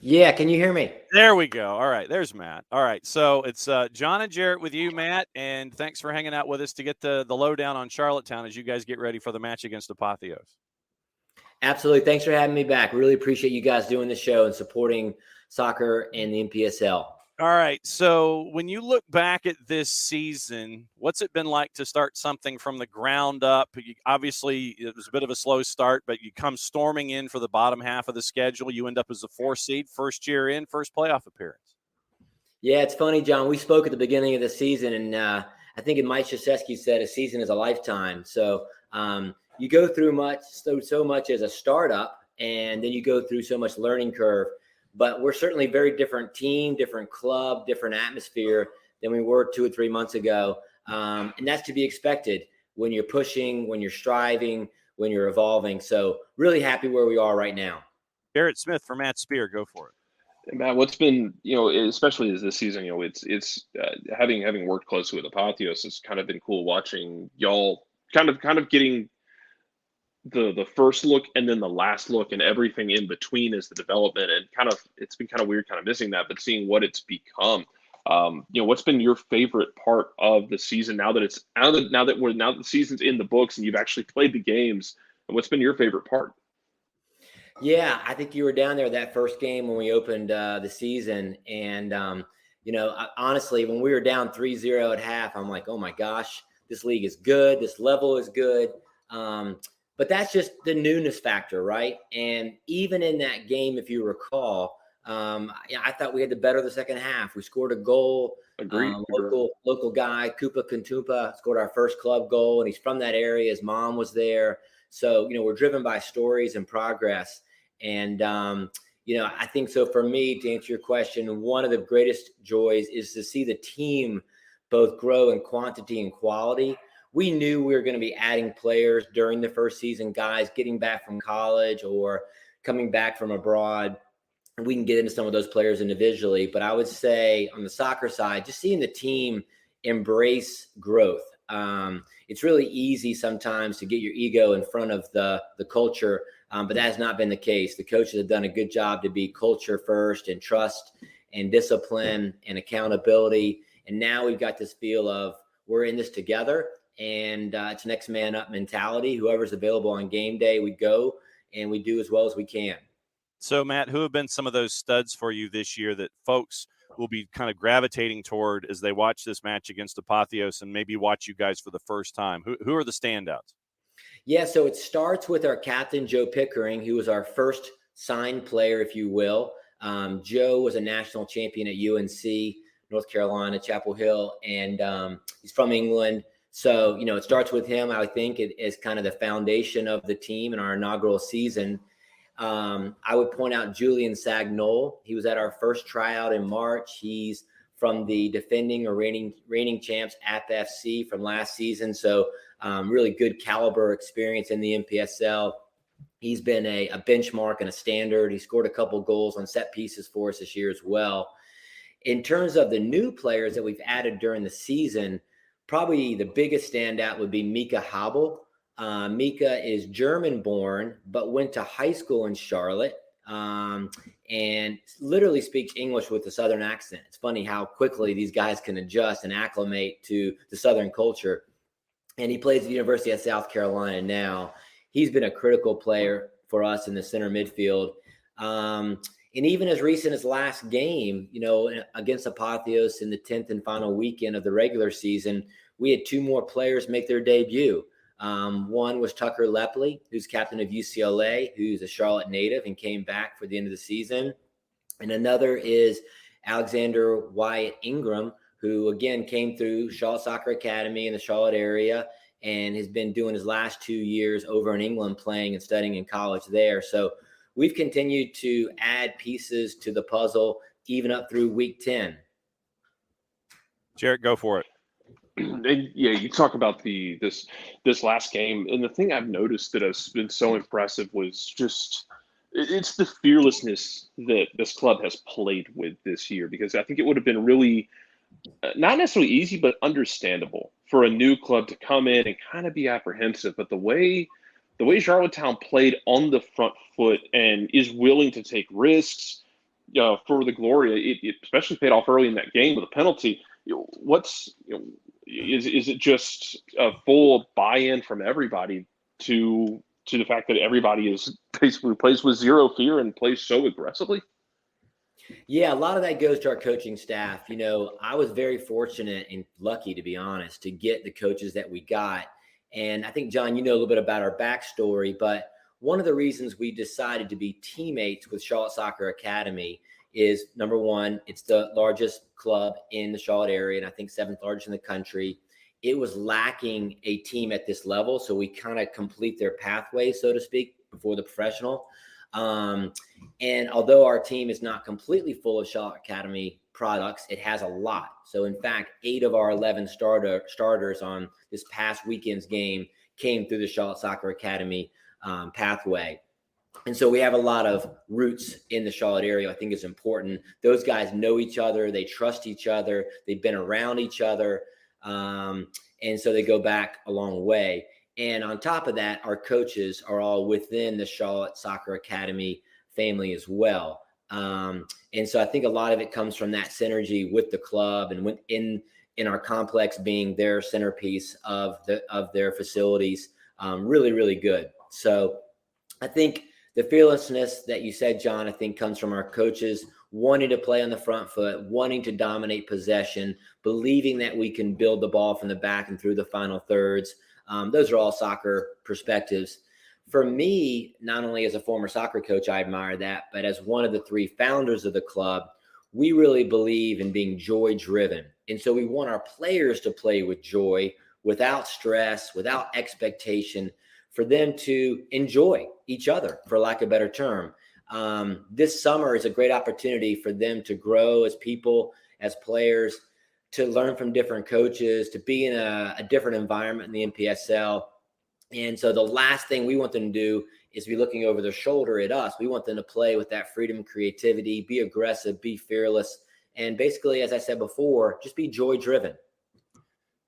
Yeah, can you hear me? There we go. All right, there's Matt. All right, so it's John and Jarrett with you, Matt, and thanks for hanging out with us to get the lowdown on Charlottetown as you guys get ready for the match against Apotheos. Absolutely. Thanks for having me back. Really appreciate you guys doing the show and supporting soccer and the NPSL. All right, so when you look back at this season, what's it been like to start something from the ground up? Obviously, it was a bit of a slow start, but you come storming in for the bottom half of the schedule. You end up as a 4 seed, first year in, first playoff appearance. Yeah, it's funny, John. We spoke at the beginning of the season, and I think Mike Krzyzewski said a season is a lifetime. So you go through so much as a startup, and then you go through so much learning curve. But we're certainly a very different team, different club, different atmosphere than we were 2 or 3 months ago. And that's to be expected when you're pushing, when you're striving, when you're evolving. So really happy where we are right now. Jarrett Smith for Matt Spear, go for it. Matt, what's been, especially as this season, it's having worked closely with Apotheos, it's kind of been cool watching y'all kind of getting the first look and then the last look and everything in between as the development, and it's been kind of weird kind of missing that, but seeing what it's become. What's been your favorite part of the season now that the season's in the books and you've actually played the games, and what's been your favorite part? Yeah, I think you were down there that first game when we opened the season. And, honestly, when we were down 3-0 at half, I'm like, oh, my gosh, this league is good. This level is good. But that's just the newness factor, right? And even in that game, if you recall, I thought we had the better of the second half. We scored a goal. Agreed. Local guy, Kupa Kantumpa, scored our first club goal, and he's from that area. His mom was there. So, we're driven by stories and progress. And, I think so for me, to answer your question, one of the greatest joys is to see the team both grow in quantity and quality. We knew we were going to be adding players during the first season, guys getting back from college or coming back from abroad. We can get into some of those players individually, but I would say on the soccer side, just seeing the team embrace growth. It's really easy sometimes to get your ego in front of the culture, but that has not been the case. The coaches have done a good job to be culture first and trust and discipline and accountability. And now we've got this feel of we're in this together, and it's next man up mentality. Whoever's available on game day, we go and we do as well as we can. So, Matt, who have been some of those studs for you this year that folks will be kind of gravitating toward as they watch this match against Apotheos and maybe watch you guys for the first time? Who are the standouts? Yeah, so it starts with our captain, Joe Pickering, who was our first signed player, if you will. Joe was a national champion at UNC, North Carolina, Chapel Hill, and he's from England. So, it starts with him. I think it is kind of the foundation of the team in our inaugural season. I would point out Julian Sagnol. He was at our first tryout in March. He's from the defending or reigning champs App FC from last season. So really good caliber experience in the NPSL. He's been a benchmark and a standard. He scored a couple goals on set pieces for us this year as well. In terms of the new players that we've added during the season, probably the biggest standout would be Mika Habel. Mika is German-born, but went to high school in Charlotte and literally speaks English with a Southern accent. It's funny how quickly these guys can adjust and acclimate to the Southern culture. And he plays at the University of South Carolina now. He's been a critical player for us in the center midfield. And even as recent as last game, against Apotheos in the 10th and final weekend of the regular season, we had 2 more players make their debut. One was Tucker Lepley, who's captain of UCLA, who's a Charlotte native and came back for the end of the season. And another is Alexander Wyatt Ingram, who again came through Charlotte Soccer Academy in the Charlotte area and has been doing his last 2 years over in England playing and studying in college there. So we've continued to add pieces to the puzzle even up through week 10. Jarrett, go for it. And, yeah, you talk about this last game, and the thing I've noticed that has been so impressive was just it's the fearlessness that this club has played with this year, because I think it would have been really not necessarily easy, but understandable for a new club to come in and kind of be apprehensive. But the way Charlottetown played on the front foot and is willing to take risks, for the Glory. It especially paid off early in that game with a penalty. Is it just a full buy-in from everybody to the fact that everybody is basically plays with zero fear and plays so aggressively? Yeah, a lot of that goes to our coaching staff. I was very fortunate and lucky, to be honest, to get the coaches that we got. And I think, John, you know a little bit about our backstory, but one of the reasons we decided to be teammates with Charlotte Soccer Academy is, number one, it's the largest club in the Charlotte area, and I think seventh largest in the country. It was lacking a team at this level, so we kind of complete their pathway, so to speak, before the professional. And although our team is not completely full of Charlotte Academy products, it has a lot. So in fact, 8 of our 11 starters on this past weekend's game came through the Charlotte Soccer Academy pathway. And so we have a lot of roots in the Charlotte area. I think it's important. Those guys know each other. They trust each other. They've been around each other. And so they go back a long way. And on top of that, our coaches are all within the Charlotte Soccer Academy family as well. And so I think a lot of it comes from that synergy with the club and in our complex being their centerpiece of their facilities. Really, really good. So I think the fearlessness that you said, John, I think comes from our coaches wanting to play on the front foot, wanting to dominate possession, believing that we can build the ball from the back and through the final thirds. Those are all soccer perspectives. For me, not only as a former soccer coach, I admire that, but as one of the 3 founders of the club, we really believe in being joy-driven. And so we want our players to play with joy, without stress, without expectation, for them to enjoy each other, for lack of a better term. This summer is a great opportunity for them to grow as people, as players, to learn from different coaches, to be in a different environment in the NPSL. And so the last thing we want them to do is be looking over their shoulder at us. We want them to play with that freedom and creativity, be aggressive, be fearless, and basically, as I said before, just be joy-driven.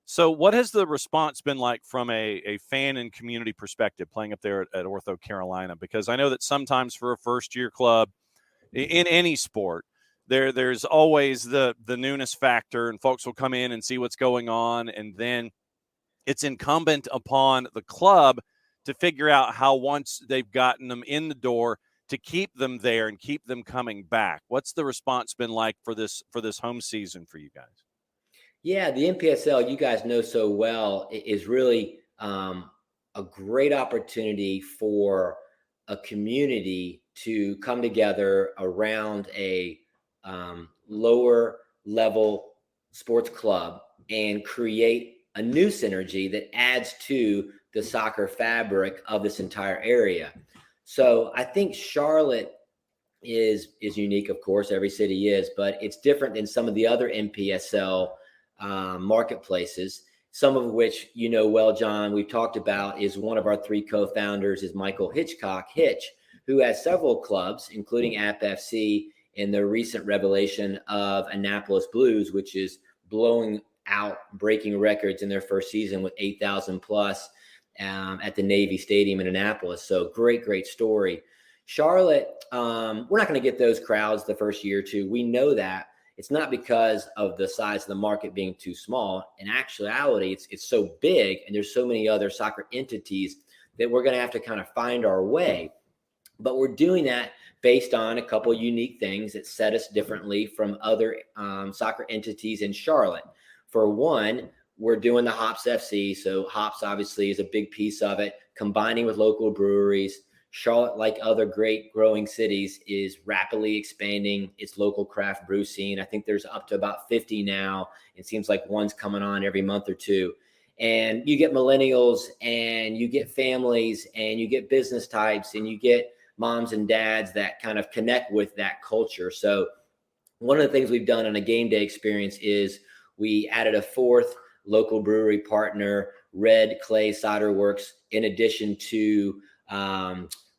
So what has the response been like from a fan and community perspective playing up there at Ortho Carolina? Because I know that sometimes for a first-year club in any sport, there's always the newness factor, and folks will come in and see what's going on, and then it's incumbent upon the club to figure out how, once they've gotten them in the door, to keep them there and keep them coming back. What's the response been like for this home season for you guys? Yeah, the NPSL, you guys know so well, is really a great opportunity for a community to come together around a lower level sports club and create a new synergy that adds to the soccer fabric of this entire area. So I think Charlotte is unique, of course, every city is, but it's different than some of the other NPSL marketplaces, some of which, you know well, John, we've talked about. Is one of our 3 co-founders is Michael Hitch, who has several clubs, including App FC, and the recent revelation of Annapolis Blues, which is blowing out, breaking records in their first season with 8,000 plus at the Navy Stadium in Annapolis. So great story. Charlotte, we're not going to get those crowds the first year or 2. We know that. It's not because of the size of the market being too small. In actuality, it's so big, and there's so many other soccer entities that we're going to have to kind of find our way. But we're doing that based on a couple of unique things that set us differently from other soccer entities in Charlotte. For one, we're doing the Hops FC. So hops obviously is a big piece of it, combining with local breweries. Charlotte, like other great growing cities, is rapidly expanding its local craft brew scene. I think there's up to about 50 now. It seems like one's coming on every month or 2. And you get millennials, and you get families, and you get business types, and you get moms and dads that kind of connect with that culture. So one of the things we've done on a game day experience is we added a 4th local brewery partner, Red Clay Cider Works, in addition to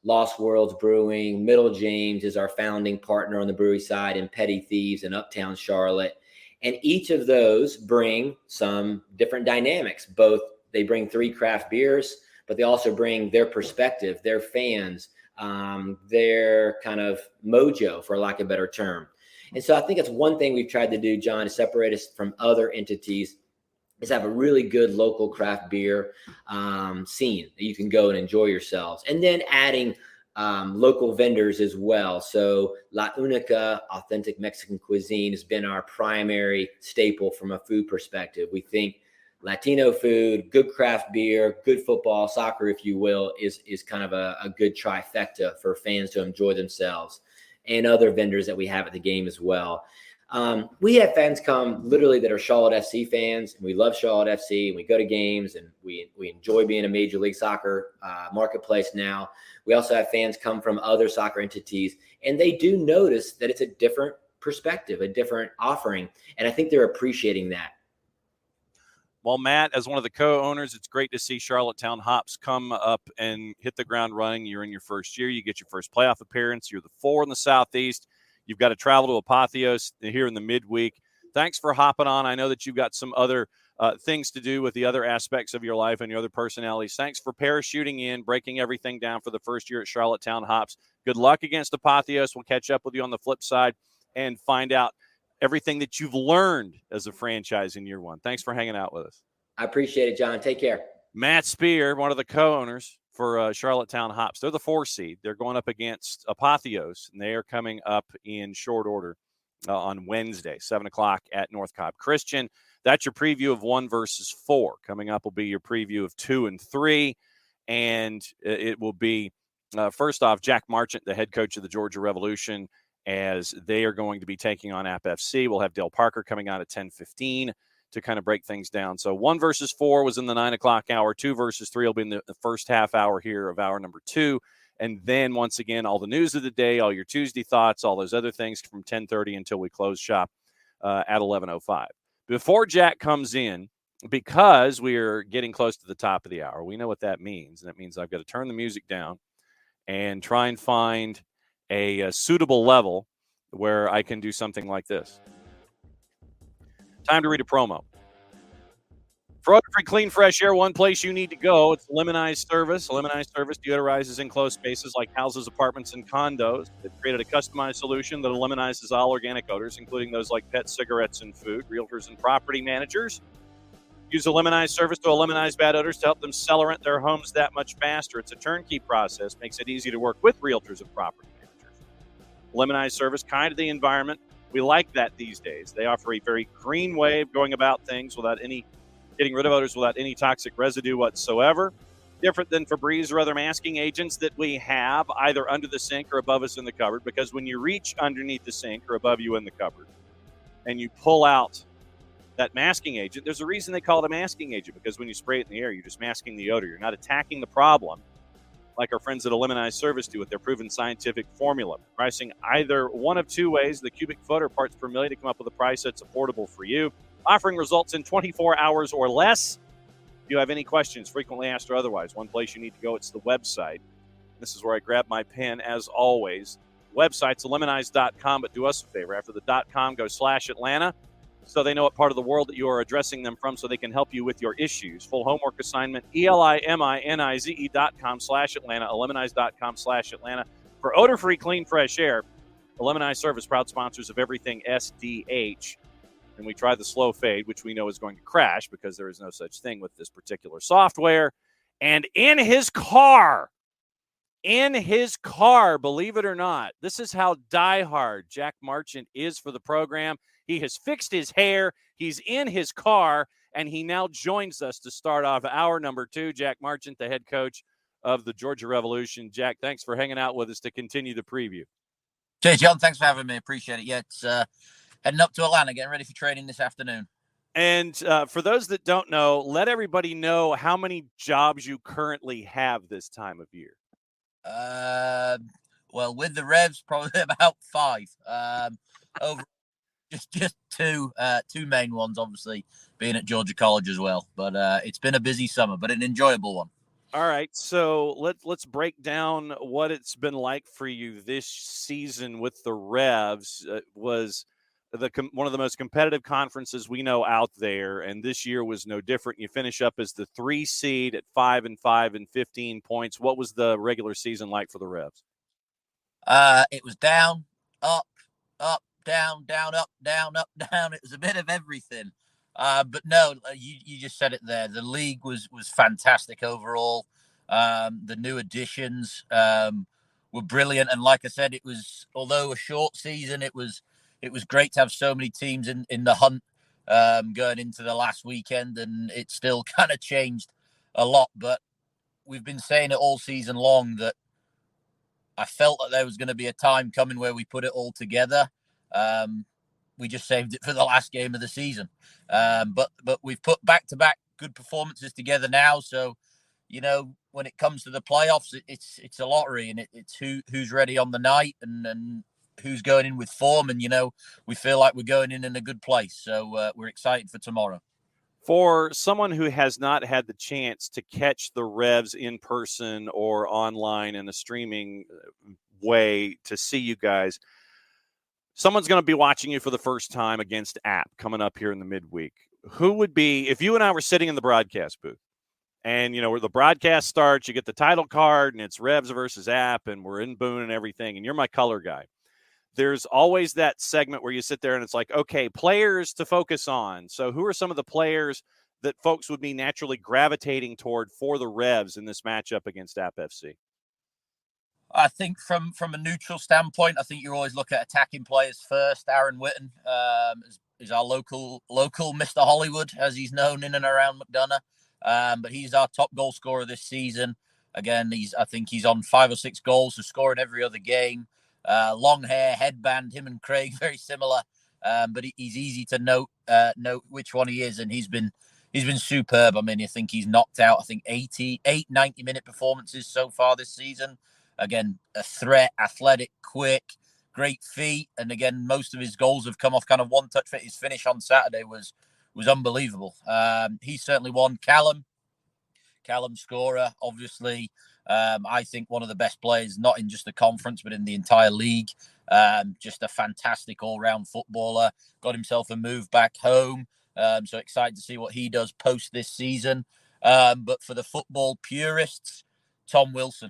Lost Worlds Brewing. Middle James is our founding partner on the brewery side, and Petty Thieves in Uptown Charlotte. And each of those bring some different dynamics. Both, they bring 3 craft beers, but they also bring their perspective, their fans, their kind of mojo, for lack of a better term. And so I think it's one thing we've tried to do, John, to separate us from other entities, is have a really good local craft beer scene that you can go and enjoy yourselves. And then adding local vendors as well. So La Única, authentic Mexican cuisine, has been our primary staple from a food perspective. We think Latino food, good craft beer, good football, soccer, if you will, is kind of a good trifecta for fans to enjoy themselves, and other vendors that we have at the game as well. We have fans come literally that are Charlotte FC fans, and we love Charlotte FC, and we go to games, and we enjoy being a Major League Soccer marketplace now. We also have fans come from other soccer entities, and they do notice that it's a different perspective, a different offering, and I think they're appreciating that. Well, Matt, as one of the co-owners, it's great to see Charlottetown Hops come up and hit the ground running. You're in your first year. You get your first playoff appearance. You're the 4 in the Southeast. You've got to travel to Apotheos here in the midweek. Thanks for hopping on. I know that you've got some other things to do with the other aspects of your life and your other personalities. Thanks for parachuting in, breaking everything down for the first year at Charlottetown Hops. Good luck against Apotheos. We'll catch up with you on the flip side and find out everything that you've learned as a franchise in year 1. Thanks for hanging out with us. I appreciate it, John. Take care. Matt Spear, one of the co-owners for Charlottetown Hops. They're the 4 seed. They're going up against Apotheos, and they are coming up in short order on Wednesday, 7 o'clock at North Cobb Christian. That's your preview of 1 versus 4. Coming up will be your preview of 2 and 3, and it will be, first off, Jack Marchant, the head coach of the Georgia Revolution, as they are going to be taking on App FC. We'll have Dale Parker coming out at 10:15 to kind of break things down. So 1 versus 4 was in the 9 o'clock hour. 2 versus 3 will be in the first half hour here of hour number 2. And then once again, all the news of the day, all your Tuesday thoughts, all those other things from 10:30 until we close shop at 11:05. Before Jack comes in, because we are getting close to the top of the hour, we know what that means. And that means I've got to turn the music down and try and find a suitable level where I can do something like this. Time to read a promo. For odor-free, clean, fresh air, one place you need to go. It's Lemonized Service. Lemonized Service deodorizes enclosed spaces like houses, apartments, and condos. They've created a customized solution that eliminizes all organic odors, including those like pet, cigarettes, and food. Realtors and property managers use a Lemonized Service to eliminate bad odors to help them sell or rent their homes that much faster. It's a turnkey process. Makes it easy to work with realtors and property managers. Lemonized Service, kind of the environment. We like that these days. They offer a very green way of going about things without getting rid of odors without any toxic residue whatsoever. Different than Febreze or other masking agents that we have either under the sink or above us in the cupboard, because when you reach underneath the sink or above you in the cupboard and you pull out that masking agent, there's a reason they call it a masking agent, because when you spray it in the air, you're just masking the odor. You're not attacking the problem like our friends at Lemonized Service do with their proven scientific formula. Pricing either one of 2 ways, the cubic foot or parts per million, to come up with a price that's affordable for you. Offering results in 24 hours or less. If you have any questions, frequently asked or otherwise, one place you need to go, it's the website. This is where I grab my pen, as always. Website's lemonize.com, but do us a favor. After the .com, go /Atlanta, so they know what part of the world that you are addressing them from, so they can help you with your issues. Full homework assignment, ELIMINIZE.com /Atlanta, lemonize.com /Atlanta. For odor-free, clean, fresh air, the Lemonized Service, proud sponsors of everything SDH. And we try the slow fade, which we know is going to crash because there is no such thing with this particular software. And in his car, believe it or not, this is how diehard Jack Marchant is for the program. He has fixed his hair, he's in his car, and he now joins us to start off hour number 2. Jack Marchant, the head coach of the Georgia Revolution. Jack, thanks for hanging out with us to continue the preview. Cheers, John. Thanks for having me. Appreciate it. Yeah, it's heading up to Atlanta, getting ready for training this afternoon. And for those that don't know, let everybody know how many jobs you currently have this time of year. Well, with the Revs, probably about 5. Over just two main ones, obviously, being at Georgia College as well. But it's been a busy summer, but an enjoyable one. All right, so let's break down what it's been like for you this season with the Revs. Was one of the most competitive conferences we know out there, and this year was no different. You finish up as the 3 seed at 5-5 and 15 points. What was the regular season like for the Revs? It was down, up, down, up, down. It was a bit of everything. But no, you just said it there. The league was fantastic overall. The new additions were brilliant, and like I said, it was, although a short season, it was great to have so many teams in the hunt going into the last weekend, and it still kind of changed a lot. But we've been saying it all season long that I felt that there was going to be a time coming where we put it all together. We just saved it for the last game of the season. But we've put back-to-back good performances together now. So, when it comes to the playoffs, it's a lottery, and it's who's ready on the night and who's going in with form. And, we feel like we're going in a good place. So we're excited for tomorrow. For someone who has not had the chance to catch the Revs in person or online in a streaming way to see you guys, someone's going to be watching you for the first time against App coming up here in the midweek. Who would be, if you and I were sitting in the broadcast booth and, where the broadcast starts, you get the title card and it's Revs versus App and we're in Boone and everything, and you're my color guy. There's always that segment where you sit there and it's like, okay, players to focus on. So who are some of the players that folks would be naturally gravitating toward for the Revs in this matchup against App FC? I think from a neutral standpoint, I think you always look at attacking players first. Aaron Witten is our local Mr. Hollywood, as he's known in and around McDonough. But he's our top goal scorer this season. Again, I think he's on 5 or 6 goals, so scoring every other game. Long hair, headband, him and Craig, very similar. But he's easy to note which one he is, and he's been superb. I mean, I think he's knocked out, 90-minute performances so far this season. Again, a threat, athletic, quick, great feet. And again, most of his goals have come off kind of one touch. His finish on Saturday was unbelievable. He's certainly one. Callum scorer, obviously. I think one of the best players, not in just the conference, but in the entire league. Just a fantastic all-round footballer. Got himself a move back home. So excited to see what he does post this season. But for the football purists, Tom Wilson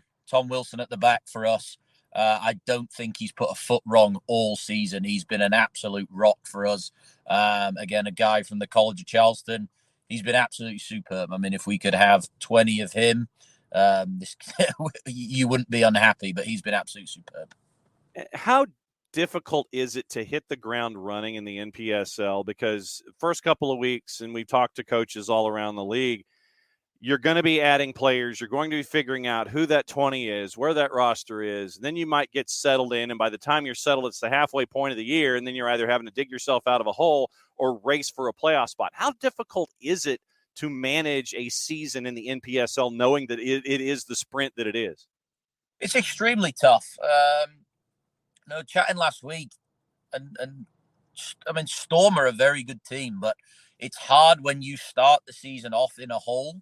at the back for us. I don't think he's put a foot wrong all season. He's been an absolute rock for us. Again, a guy from the College of Charleston. He's been absolutely superb. I mean, if we could have 20 of him, you wouldn't be unhappy, but he's been absolutely superb. How difficult is it to hit the ground running in the NPSL? Because first couple of weeks, and we've talked to coaches all around the league, you're going to be adding players. You're going to be figuring out who that 20 is, where that roster is. Then you might get settled in, and by the time you're settled, it's the halfway point of the year, and then you're either having to dig yourself out of a hole or race for a playoff spot. How difficult is it to manage a season in the NPSL knowing that it is the sprint that it is? It's extremely tough. Chatting last week, and I mean, Storm are a very good team, but it's hard when you start the season off in a hole.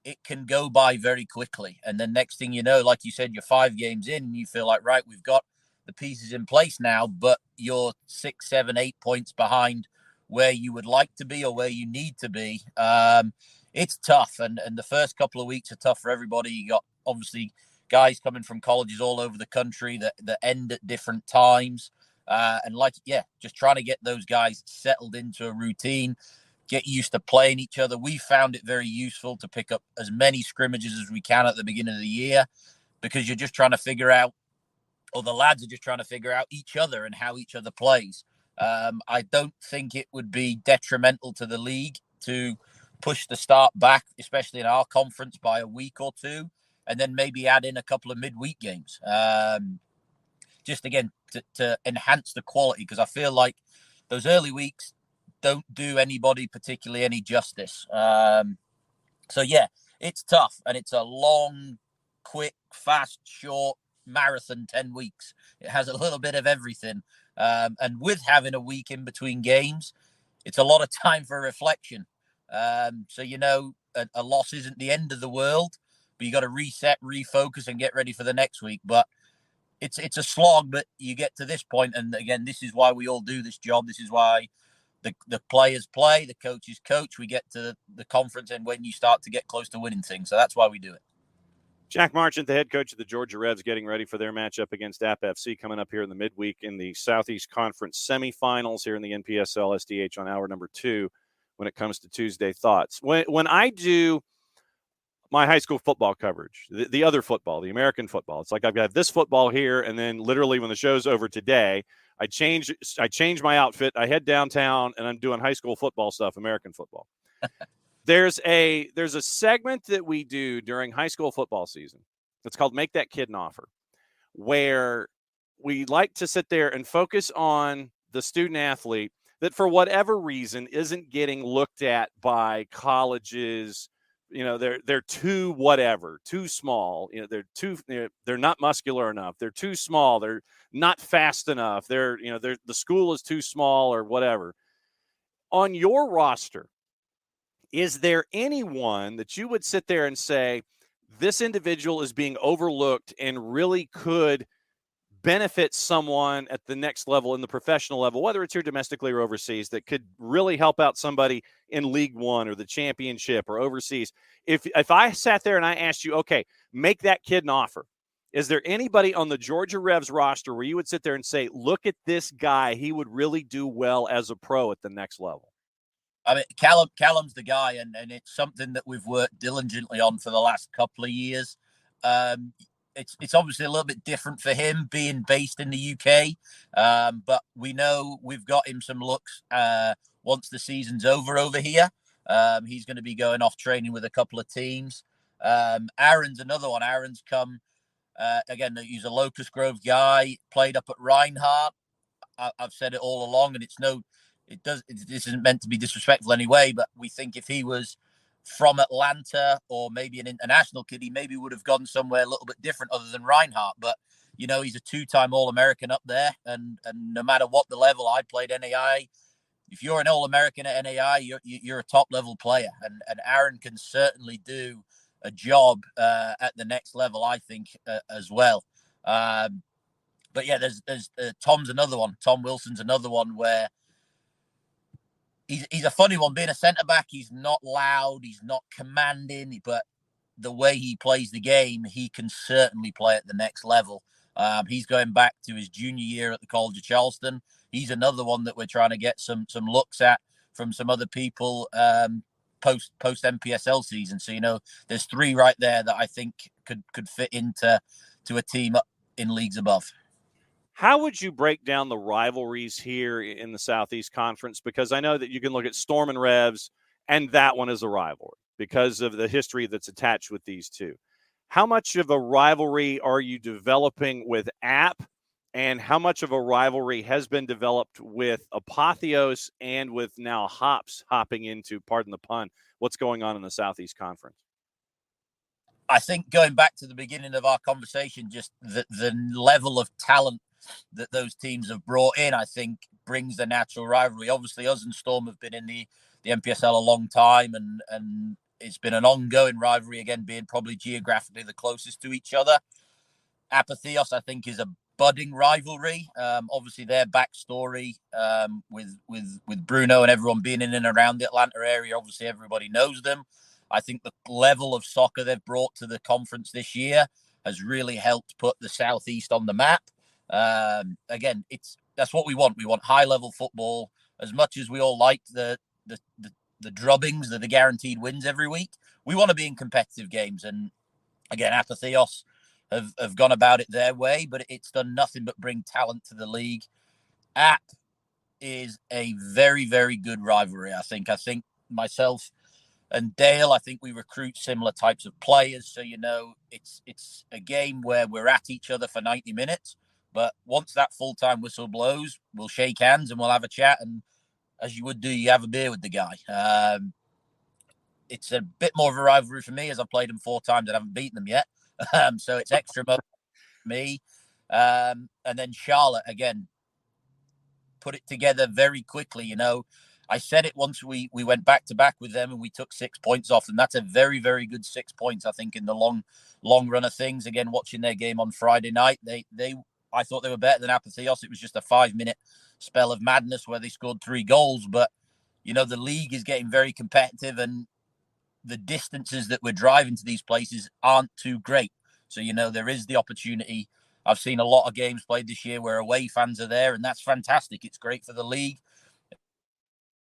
It can go by very quickly. And then next thing you know, like you said, you're 5 games in and you feel like, right, we've got the pieces in place now, but you're 6, 7, 8 points behind where you would like to be or where you need to be. It's tough. And the first couple of weeks are tough for everybody. You got obviously guys coming from colleges all over the country that end at different times. Just trying to get those guys settled into a routine, get used to playing each other. We found it very useful to pick up as many scrimmages as we can at the beginning of the year, because you're just trying to figure out, or the lads are just trying to figure out each other and how each other plays. I don't think it would be detrimental to the league to push the start back, especially in our conference, by a week or two, and then maybe add in a couple of midweek games. Just again, to enhance the quality, because I feel like those early weeks don't do anybody particularly any justice. It's tough, and it's a long, quick, fast, short marathon, 10 weeks. It has a little bit of everything. And with having a week in between games, it's a lot of time for reflection. A loss isn't the end of the world, but you got to reset, refocus, and get ready for the next week. But it's a slog, but you get to this point, and again, this is why we all do this job. This is why the players play, the coaches coach. We get to the conference, and when you start to get close to winning things, so that's why we do it. Jack Marchant, the head coach of the Georgia Revs, getting ready for their matchup against App FC coming up here in the midweek in the Southeast Conference semifinals here in the NPSL SDH on hour number 2 when it comes to Tuesday Thoughts. When I do my high school football coverage, the other football, the American football, it's like I've got this football here, and then literally when the show's over today, I change my outfit, I head downtown, and I'm doing high school football stuff, American football. There's a segment that we do during high school football season. It's called Make That Kid an Offer, where we like to sit there and focus on the student athlete that for whatever reason isn't getting looked at by colleges. You know, they're too small. You know, they're not muscular enough. They're too small. They're not fast enough. The school is too small or whatever. On your roster, is there anyone that you would sit there and say, this individual is being overlooked and really could benefit someone at the next level, in the professional level, whether it's here domestically or overseas, that could really help out somebody in League One or the championship or overseas? If I sat there and I asked you, okay, make that kid an offer, is there anybody on the Georgia Revs roster where you would sit there and say, look at this guy, he would really do well as a pro at the next level? I mean, Callum's the guy, and it's something that we've worked diligently on for the last couple of years. It's obviously a little bit different for him being based in the UK, but we know we've got him some looks once the season's over here. He's going to be going off training with a couple of teams. Aaron's another one. Aaron's come, again, he's a Locust Grove guy, played up at Reinhardt. I've said it all along, and this isn't meant to be disrespectful anyway, but we think if he was from Atlanta or maybe an international kid, he maybe would have gone somewhere a little bit different other than Reinhardt. But, you know, he's a 2-time All-American up there. And no matter what the level, I played NAI. If you're an All-American at NAI, you're a top-level player. And Aaron can certainly do a job at the next level, I think, as well. But, yeah, there's Tom's another one. Tom Wilson's another one where he's a funny one. Being a centre-back, he's not loud, he's not commanding, but the way he plays the game, he can certainly play at the next level. He's going back to his junior year at the College of Charleston. He's another one that we're trying to get some looks at from some other people post NPSL season. So, you know, there's 3 right there that I think could fit into a team up in leagues above. How would you break down the rivalries here in the Southeast Conference? Because I know that you can look at Storm and Revs, and that one is a rivalry because of the history that's attached with these two. How much of a rivalry are you developing with App, and how much of a rivalry has been developed with Apotheos and with now hopping into, pardon the pun, what's going on in the Southeast Conference? I think going back to the beginning of our conversation, just the level of talent that those teams have brought in, I think, brings the natural rivalry. Obviously, us and Storm have been in the NPSL a long time, and it's been an ongoing rivalry, again, being probably geographically the closest to each other. Apotheos, I think, is a budding rivalry. Obviously, their backstory with Bruno and everyone being in and around the Atlanta area, obviously everybody knows them. I think the level of soccer they've brought to the conference this year has really helped put the Southeast on the map. Again, that's what we want. We want high-level football. As much as we all like the drubbings, the guaranteed wins every week, we want to be in competitive games. And again, Apotheos have gone about it their way, but it's done nothing but bring talent to the league. App is a very, very good rivalry, I think. I think myself and Dale, I think we recruit similar types of players. So, you know, it's a game where we're at each other for 90 minutes. But once that full-time whistle blows, we'll shake hands and we'll have a chat. And as you would do, you have a beer with the guy. It's a bit more of a rivalry for me, as I've played them 4 times and haven't beaten them yet. So it's extra for me. And then Charlotte, again, put it together very quickly. You know, I said it once we went back-to-back with them and we took 6 points off them. That's a very, very good 6 points, I think, in the long run of things. Again, watching their game on Friday night, they I thought they were better than Apotheos. It was just a 5-minute spell of madness where they scored 3 goals. But, the league is getting very competitive, and the distances that we're driving to these places aren't too great. So, there is the opportunity. I've seen a lot of games played this year where away fans are there, and that's fantastic. It's great for the league.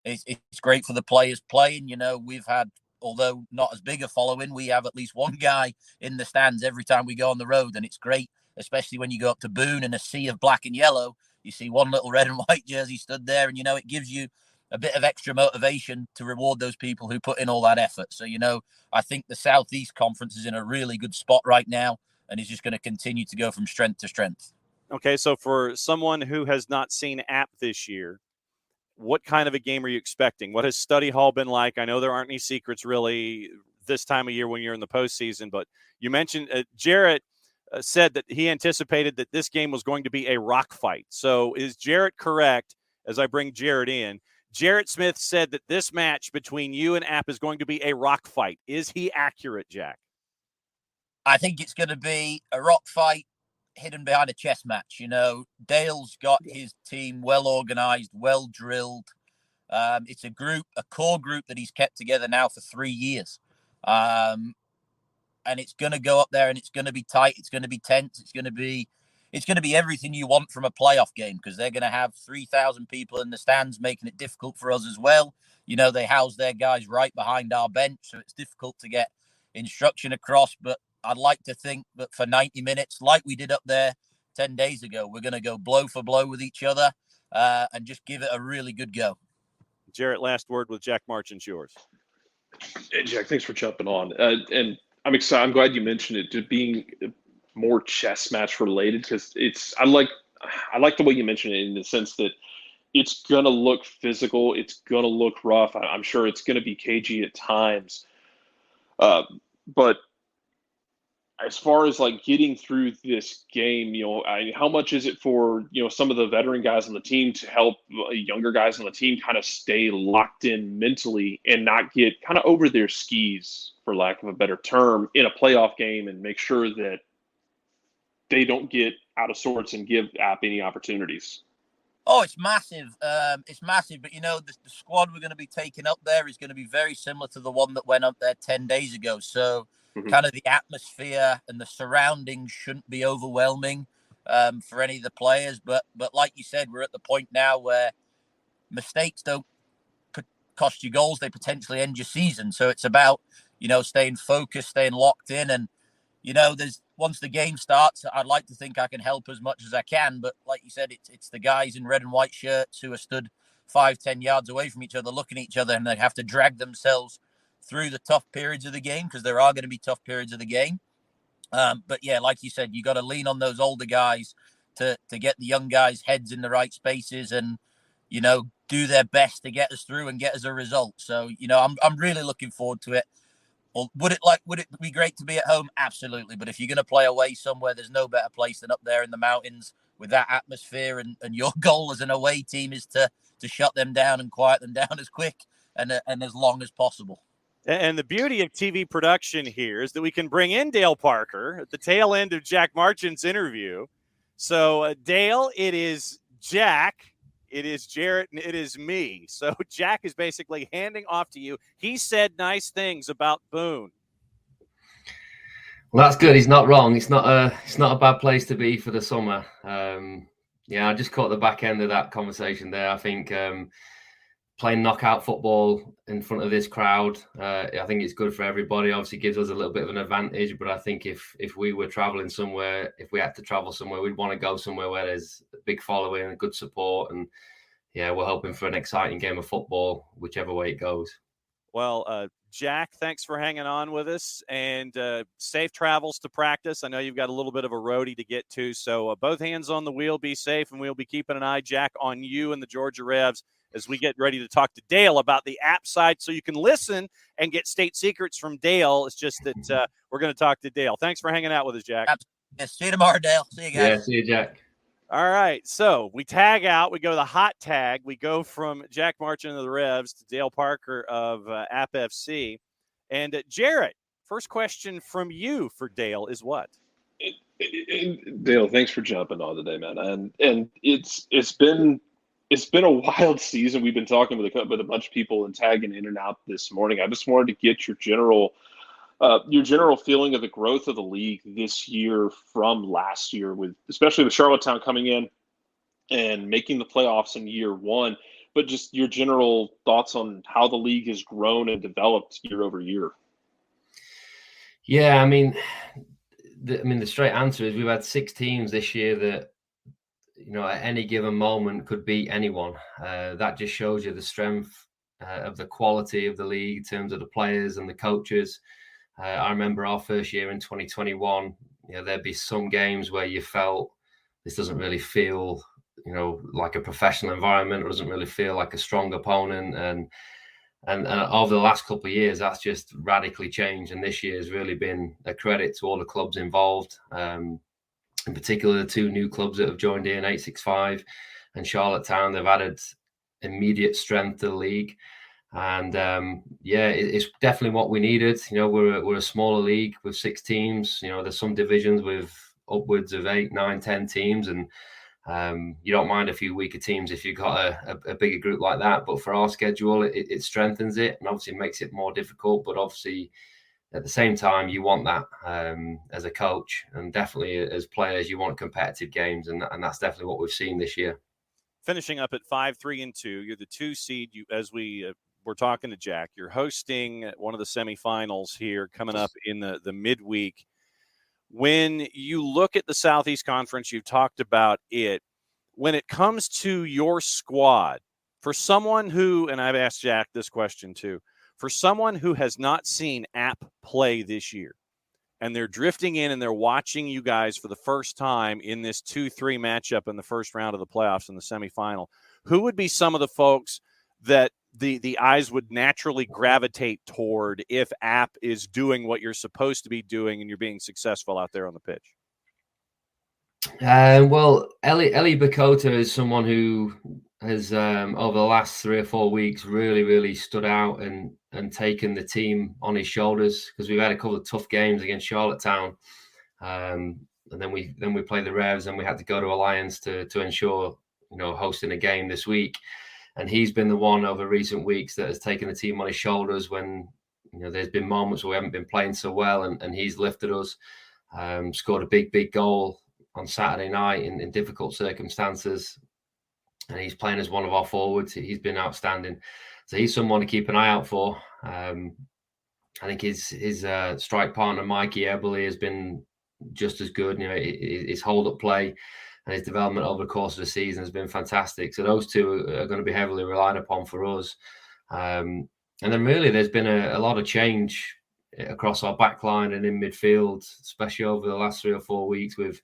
It's great for the players playing. We've had, although not as big a following, we have at least one guy in the stands every time we go on the road, and it's great, especially when you go up to Boone in a sea of black and yellow. You see one little red and white jersey stood there, and, it gives you a bit of extra motivation to reward those people who put in all that effort. So, I think the Southeast Conference is in a really good spot right now, and is just going to continue to go from strength to strength. Okay, so for someone who has not seen App this year, what kind of a game are you expecting? What has study hall been like? I know there aren't any secrets really this time of year when you're in the postseason, but you mentioned Jarrett said that he anticipated that this game was going to be a rock fight. So is Jarrett correct, as I bring Jarrett in? Jarrett Smith said that this match between you and App is going to be a rock fight. Is he accurate, Jack? I think it's going to be a rock fight hidden behind a chess match. Dale's got his team well organized, well drilled. It's a core group that he's kept together now for 3 years. And it's going to go up there, and it's going to be tight. It's going to be tense. It's going to be everything you want from a playoff game, because they're going to have 3,000 people in the stands, making it difficult for us as well. They house their guys right behind our bench, so it's difficult to get instruction across. But I'd like to think that for 90 minutes, like we did up there 10 days ago, we're going to go blow for blow with each other and just give it a really good go. Jarrett, last word with Jack Marchant, yours. Hey, Jack, thanks for jumping on. And I'm excited. I'm glad you mentioned it, to being more chess match related, because I like the way you mentioned it, in the sense that it's going to look physical. It's going to look rough. I'm sure it's going to be cagey at times. But as far as like getting through this game, how much is it for, some of the veteran guys on the team to help younger guys on the team kind of stay locked in mentally and not get kind of over their skis, for lack of a better term, in a playoff game, and make sure that they don't get out of sorts and give App any opportunities? Oh, it's massive. It's massive. But, the squad we're going to be taking up there is going to be very similar to the one that went up there 10 days ago. So kind of the atmosphere and the surroundings shouldn't be overwhelming for any of the players. But like you said, we're at the point now where mistakes don't cost you goals. They potentially end your season. So it's about, staying focused, staying locked in. And, once the game starts, I'd like to think I can help as much as I can. But like you said, it's the guys in red and white shirts who are stood 5-10 yards away from each other, looking at each other, and they have to drag themselves through the tough periods of the game, because there are going to be tough periods of the game. But yeah, like you said, you got to lean on those older guys to get the young guys' heads in the right spaces, and do their best to get us through and get us a result. So I'm really looking forward to it. Well, would it be great to be at home? Absolutely. But if you're going to play away somewhere, there's no better place than up there in the mountains with that atmosphere. And your goal as an away team is to shut them down and quiet them down as quick and as long as possible. And the beauty of TV production here is that we can bring in Dale Parker at the tail end of Jack Marchant's interview. So, Dale, it is Jack, it is Jarrett, and it is me. So Jack is basically handing off to you. He said nice things about Boone. Well, that's good. He's not wrong. It's not a bad place to be for the summer. I just caught the back end of that conversation there. I think playing knockout football in front of this crowd, I think it's good for everybody. Obviously, gives us a little bit of an advantage. But I think if we were traveling somewhere, if we had to travel somewhere, we'd want to go somewhere where there's a big following and good support. And yeah, we're hoping for an exciting game of football, whichever way it goes. Well, Jack, thanks for hanging on with us, and safe travels to practice. I know you've got a little bit of a roadie to get to, so both hands on the wheel, be safe, and we'll be keeping an eye, Jack, on you and the Georgia Revs as we get ready to talk to Dale about the app side, so you can listen and get state secrets from Dale. It's just that we're going to talk to Dale. Thanks for hanging out with us, Jack. Yes, see you tomorrow, Dale. See you guys. Yeah, see you, Jack. All right, so we tag out. We go to the hot tag. We go from Jack Marchant of the Revs to Dale Parker of App FC. And Jarrett, first question from you for Dale is what? Dale, thanks for jumping on today, man. And it's been a wild season. We've been talking with a bunch of people and tagging in and out this morning. I just wanted to get your general feeling of the growth of the league this year from last year, with especially with Charlottetown coming in and making the playoffs in year one, but just your general thoughts on how the league has grown and developed year over year. Yeah, I mean, the straight answer is we've had 6 teams this year that, at any given moment could beat anyone. That just shows you the strength of the quality of the league in terms of the players and the coaches. I remember our first year in 2021, there'd be some games where you felt this doesn't really feel, like a professional environment, or doesn't really feel like a strong opponent. And over the last couple of years, that's just radically changed. And this year has really been a credit to all the clubs involved. In particular, the 2 new clubs that have joined in, 865 and Charlottetown. They've added immediate strength to the league. And it's definitely what we needed. We're a smaller league with 6 teams. There's some divisions with upwards of 8, 9, 10 teams, and you don't mind a few weaker teams if you've got a bigger group like that. But for our schedule, it strengthens it, and obviously makes it more difficult. But obviously, at the same time, you want that as a coach, and definitely as players, you want competitive games, and that's definitely what we've seen this year. Finishing up at 5-3-2, you're the 2 seed. As we're talking to Jack, you're hosting one of the semifinals here coming up in the midweek. When you look at the Southeast Conference, you've talked about it. When it comes to your squad, for someone who, and I've asked Jack this question too, for someone who has not seen App play this year, and they're drifting in and they're watching you guys for the first time in this 2-3 matchup in the first round of the playoffs in the semifinal, who would be some of the folks that the eyes would naturally gravitate toward if App is doing what you're supposed to be doing and you're being successful out there on the pitch? Well, Eli Bakota is someone who has, over the last 3 or 4 weeks, really, really stood out and taken the team on his shoulders, because we've had a couple of tough games against Charlottetown. And then we played the Revs, and we had to go to Alliance to ensure, hosting a game this week. And he's been the one over recent weeks that has taken the team on his shoulders when, there's been moments where we haven't been playing so well, and he's lifted us, scored a big goal on Saturday night in difficult circumstances. And he's playing as one of our forwards. He's been outstanding. So he's someone to keep an eye out for. I think his strike partner, Mikey Eberle, has been just as good. His hold-up play and his development over the course of the season has been fantastic. So those 2 are going to be heavily relied upon for us. And then really there's been a lot of change across our back line and in midfield, especially over the last 3 or 4 weeks, with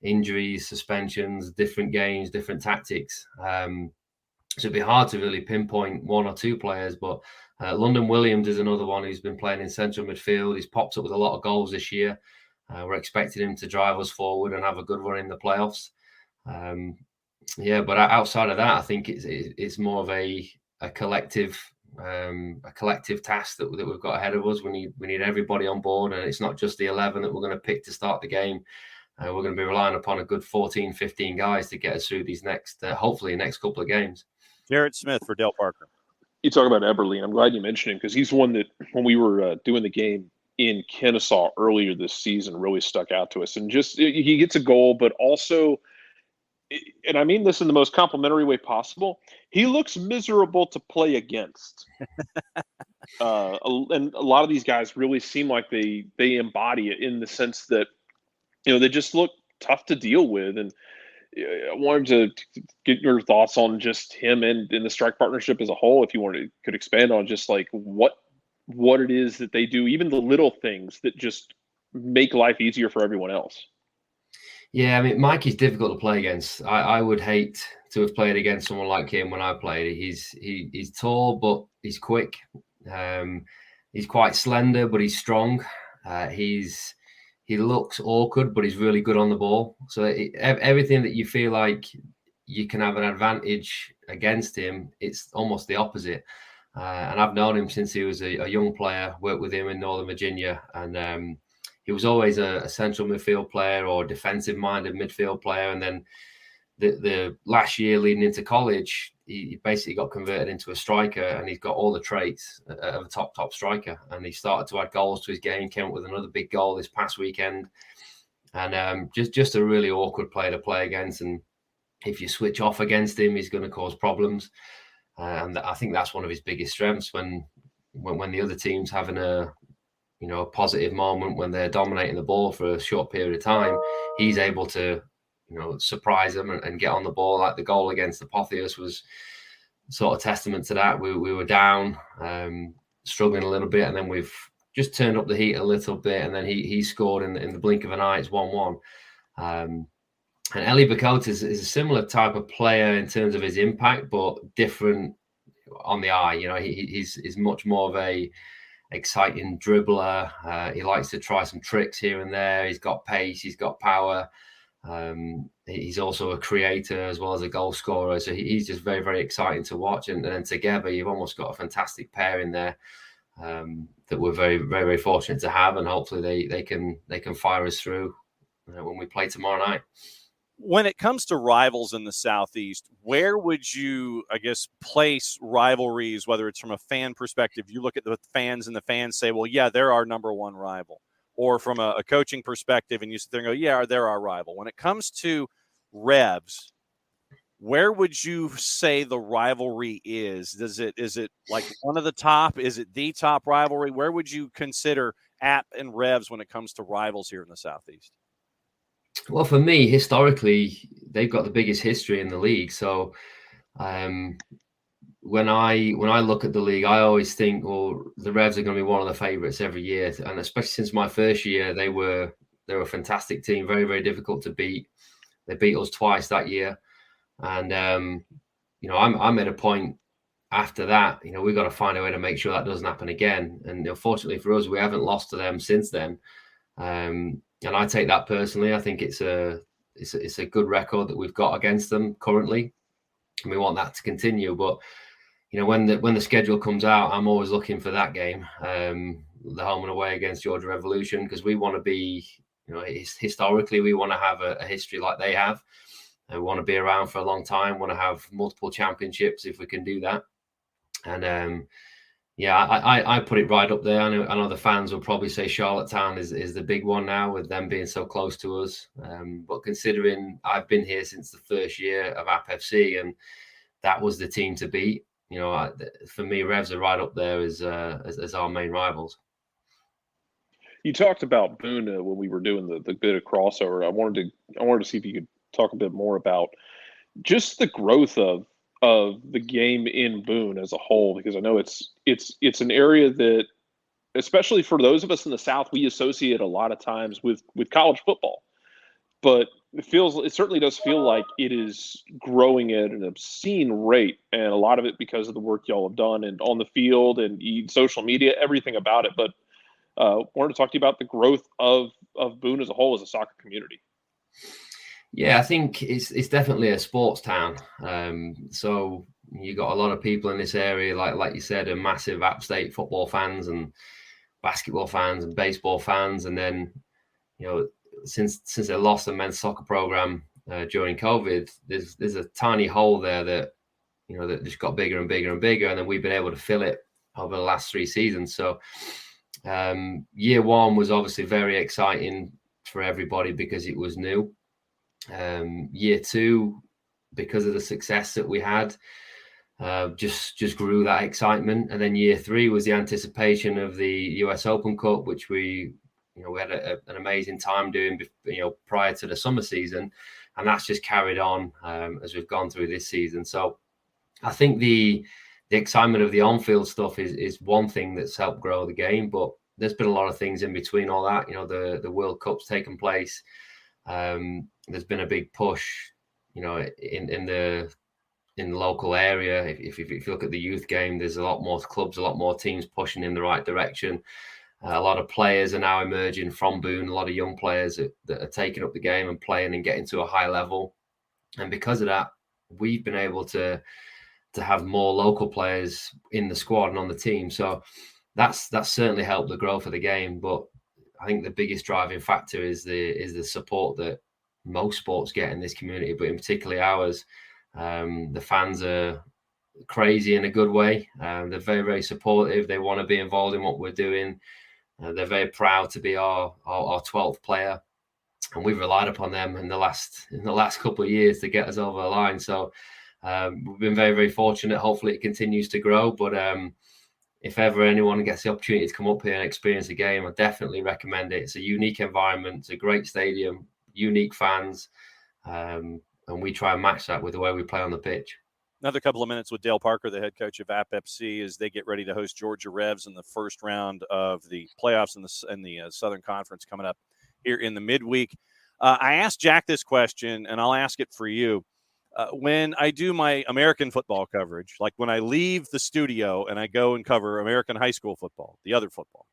injuries, suspensions, different games, different tactics. So it'd be hard to really pinpoint 1 or 2 players, but London Williams is another one who's been playing in central midfield. He's popped up with a lot of goals this year. We're expecting him to drive us forward and have a good run in the playoffs. But outside of that, I think it's more of a collective task that we've got ahead of us. We need everybody on board, and it's not just the 11 that we're going to pick to start the game. We're going to be relying upon a good 14, 15 guys to get us through these hopefully next couple of games. Jarrett Smith for Dale Parker. You talk about Eberle, and I'm glad you mentioned him, because he's one that, when we were doing the game in Kennesaw earlier this season, really stuck out to us. And just, he gets a goal, but also, and I mean this in the most complimentary way possible, he looks miserable to play against. And a lot of these guys really seem like they embody it, in the sense that, they just look tough to deal with. And I wanted to get your thoughts on just him and the strike partnership as a whole, if you could expand on just like what it is that they do, even the little things that just make life easier for everyone else. Yeah, I mean, Mikey's difficult to play against. I would hate to have played against someone like him when I played. He's tall, but he's quick. He's quite slender, but he's strong. He looks awkward, but he's really good on the ball. So everything that you feel like you can have an advantage against him, it's almost the opposite. And I've known him since he was a young player, worked with him in Northern Virginia, and he was always a central midfield player or defensive-minded midfield player. And then the last year leading into college, he basically got converted into a striker, and he's got all the traits of a top striker. And he started to add goals to his game, came up with another big goal this past weekend. And just a really awkward player to play against. And if you switch off against him, he's going to cause problems. And I think that's one of his biggest strengths when the other team's having a positive moment, when they're dominating the ball for a short period of time, he's able to, surprise them and get on the ball. Like the goal against Apotheos was sort of testament to that. We were down, struggling a little bit, and then we've just turned up the heat a little bit, and then he scored in the blink of an eye. It's 1-1. And Eli Bakota is a similar type of player in terms of his impact, but different on the eye. He's much more of a exciting dribbler. He likes to try some tricks here and there. He's got pace. He's got power. He's also a creator as well as a goal scorer. So he's just very, very exciting to watch. And then together, you've almost got a fantastic pair in there that we're very, very, very fortunate to have. And hopefully they can fire us through when we play tomorrow night. When it comes to rivals in the Southeast, where would you, I guess, place rivalries, whether it's from a fan perspective? You look at the fans and the fans say, well, yeah, they're our number one rival. Or from a coaching perspective, and you sit there and go, yeah, they're our rival. When it comes to Revs, where would you say the rivalry is? Is it like one of the top? Is it the top rivalry? Where would you consider App and Revs when it comes to rivals here in the Southeast? Well, for me, historically, they've got the biggest history in the league. So when I look at the league, I always think, well, the Revs are going to be one of the favourites every year. And especially since my first year, they were a fantastic team, very, very difficult to beat. They beat us twice that year. And, I'm at a point after that, we've got to find a way to make sure that doesn't happen again. And unfortunately for us, we haven't lost to them since then. And I take that personally. I think it's a good record that we've got against them currently, and we want that to continue. But when the schedule comes out, I'm always looking for that game, the home and away against Georgia Revolution, because we want to be, historically, we want to have a history like they have, and we want to be around for a long time. Want to have multiple championships if we can do that, and I put it right up there. I know the fans will probably say Charlottetown is the big one now, with them being so close to us. But considering I've been here since the first year of App FC, and that was the team to beat, for me, Revs are right up there as our main rivals. You talked about Boone when we were doing the bit of crossover. I wanted to see if you could talk a bit more about just the growth of the game in Boone as a whole, because I know it's an area that, especially for those of us in the South, we associate a lot of times with college football, but it certainly does feel like it is growing at an obscene rate, and a lot of it because of the work y'all have done and on the field and social media, everything about it. But wanted to talk to you about the growth of Boone as a whole as a soccer community. Yeah, I think it's definitely a sports town. So you got a lot of people in this area, like you said, are massive App State football fans and basketball fans and baseball fans. And then, since they lost the men's soccer program during COVID, there's a tiny hole there that just got bigger and bigger and bigger, and then we've been able to fill it over the last 3 seasons. So year one was obviously very exciting for everybody because it was new. Year two, because of the success that we had, just grew that excitement. And then year three was the anticipation of the US Open Cup, which we had an amazing time doing, prior to the summer season, and that's just carried on as we've gone through this season. So I think the excitement of the on-field stuff is one thing that's helped grow the game, but there's been a lot of things in between all that. The World Cup's taken place. There's been a big push, in the local area. If you look at the youth game, there's a lot more clubs, a lot more teams pushing in the right direction. A lot of players are now emerging from Boone, a lot of young players that are taking up the game and playing and getting to a high level. And because of that, we've been able to have more local players in the squad and on the team. So that's certainly helped the growth of the game. But I think the biggest driving factor is the support that most sports get in this community, but in particularly ours. The fans are crazy in a good way. They're very, very supportive. They want to be involved in what we're doing. They're very proud to be our 12th player, and we've relied upon them in the last couple of years to get us over the line. So we've been very, very fortunate. Hopefully it continues to grow. But if ever anyone gets the opportunity to come up here and experience a game, I definitely recommend it. It's a unique environment. It's a great stadium, unique fans, and we try and match that with the way we play on the pitch. Another couple of minutes with Dale Parker, the head coach of App FC, as they get ready to host Georgia Revs in the first round of the playoffs in the Southern Conference coming up here in the midweek. I asked Jack this question, and I'll ask it for you. When I do my American football coverage, like when I leave the studio and I go and cover American high school football, the other football,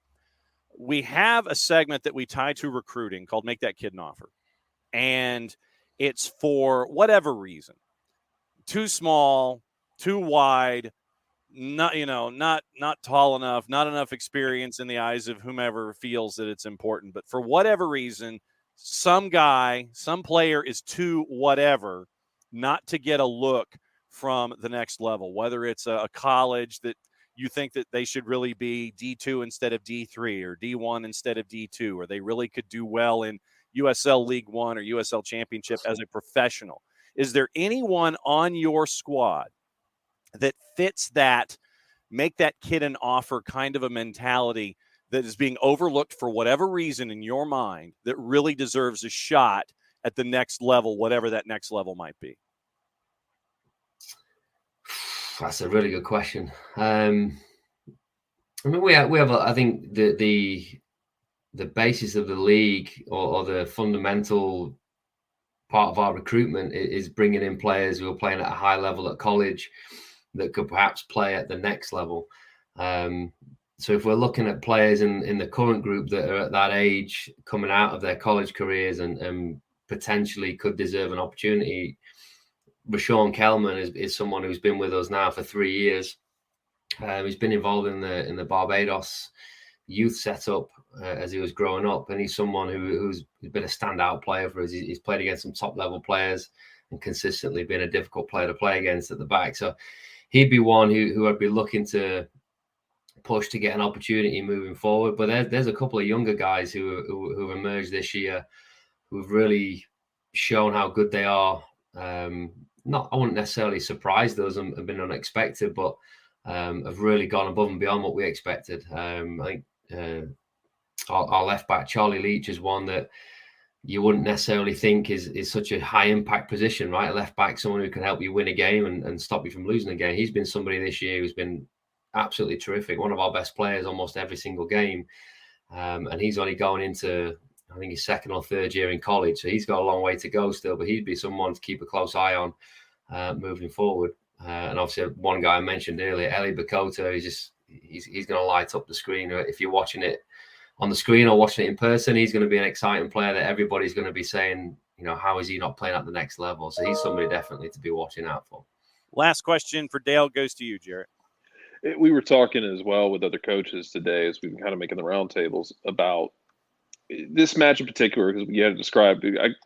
we have a segment that we tie to recruiting called Make That Kid an Offer. And it's for whatever reason. Too small, too wide, not tall enough, not enough experience in the eyes of whomever feels that it's important. But for whatever reason, some player is too whatever not to get a look from the next level, whether it's a college that you think that they should really be D2 instead of D3 or D1 instead of D2, or they really could do well in USL League One or USL Championship as a professional. Is there anyone on your squad that fits that, make that kid an offer kind of a mentality that is being overlooked for whatever reason in your mind that really deserves a shot at the next level, whatever that next level might be? That's a really good question. I mean, we have I think the basis of the league or the fundamental part of our recruitment is bringing in players who are playing at a high level at college that could perhaps play at the next level. So if we're looking at players in the current group that are at that age coming out of their college careers and potentially could deserve an opportunity, Rashawn Kelman is someone who's been with us now for 3 years. He's been involved in the Barbados youth setup as he was growing up, and he's someone who's been a standout player for us. He's played against some top level players and consistently been a difficult player to play against at the back. So he'd be one who I'd be looking to push to get an opportunity moving forward. But there's a couple of younger guys who've emerged this year who've really shown how good they are. I wouldn't necessarily surprise those and been unexpected, but have really gone above and beyond what we expected. I think our left back Charlie Leach is one that you wouldn't necessarily think is such a high impact position, right? A left back, someone who can help you win a game and stop you from losing a game. He's been somebody this year who's been absolutely terrific, one of our best players almost every single game, and he's only going into, I think, his second or third year in college, so he's got a long way to go still, but he'd be someone to keep a close eye on moving forward. And obviously one guy I mentioned earlier, Eli Bakota, he's going to light up the screen. If you're watching it on the screen or watching it in person, he's going to be an exciting player that everybody's going to be saying, how is he not playing at the next level? So he's somebody definitely to be watching out for. Last question for Dale goes to you, Jarrett. We were talking as well with other coaches today as we've been kind of making the roundtables about this match in particular, because you had to describe,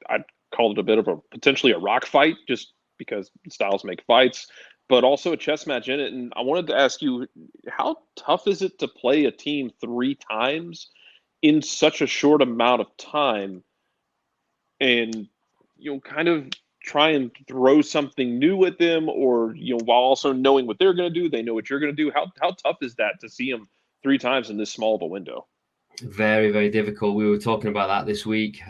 I called it a bit of a potentially a rock fight just because styles make fights, but also a chess match in it. And I wanted to ask you, how tough is it to play a team 3 times in such a short amount of time and, kind of try and throw something new at them, or, while also knowing what they're going to do, they know what you're going to do. How tough is that to see them 3 times in this small of a window? Very, very difficult. We were talking about that this week.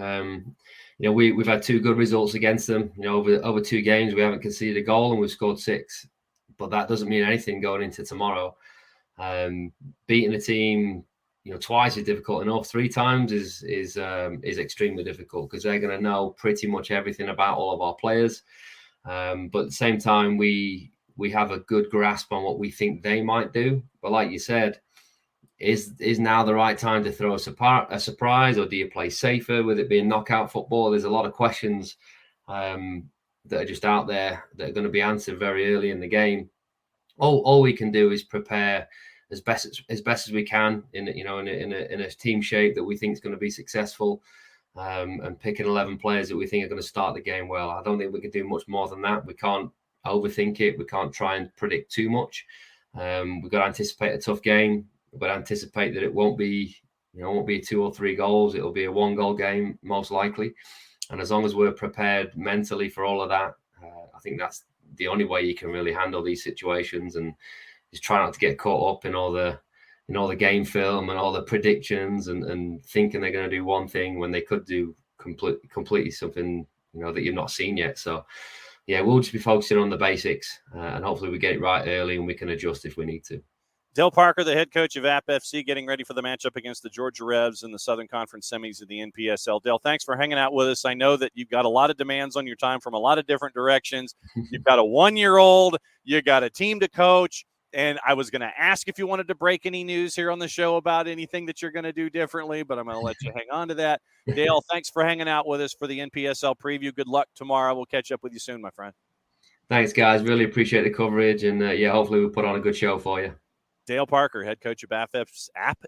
We've had 2 good results against them. Over 2 games, we haven't conceded a goal and we've scored 6. But that doesn't mean anything going into tomorrow. Beating a team, twice is difficult enough. 3 times is extremely difficult because they're going to know pretty much everything about all of our players. But at the same time, we have a good grasp on what we think they might do. But like you said, is now the right time to throw a surprise, or do you play safer with it being knockout football? There's a lot of questions that are just out there that are going to be answered very early in the game. All we can do is prepare as best as we can in a team shape that we think is going to be successful, and picking 11 players that we think are going to start the game well. I don't think we can do much more than that. We can't overthink it. We can't try and predict too much. We've got to anticipate a tough game. We've got to anticipate that it won't be 2 or 3 goals. It'll be a 1-goal game most likely. And as long as we're prepared mentally for all of that, I think that's the only way you can really handle these situations, and just try not to get caught up in all the game film and all the predictions and thinking they're going to do one thing when they could do completely something that you've not seen yet. So yeah, we'll just be focusing on the basics, and hopefully we get it right early and we can adjust if we need to. Dale Parker, the head coach of App FC, getting ready for the matchup against the Georgia Revs in the Southern Conference semis of the NPSL. Dale, thanks for hanging out with us. I know that you've got a lot of demands on your time from a lot of different directions. You've got a 1-year-old, you got a team to coach, and I was going to ask if you wanted to break any news here on the show about anything that you're going to do differently, but I'm going to let you hang on to that. Dale, thanks for hanging out with us for the NPSL preview. Good luck tomorrow. We'll catch up with you soon, my friend. Thanks, guys. Really appreciate the coverage, and hopefully we'll put on a good show for you. Dale Parker, head coach of App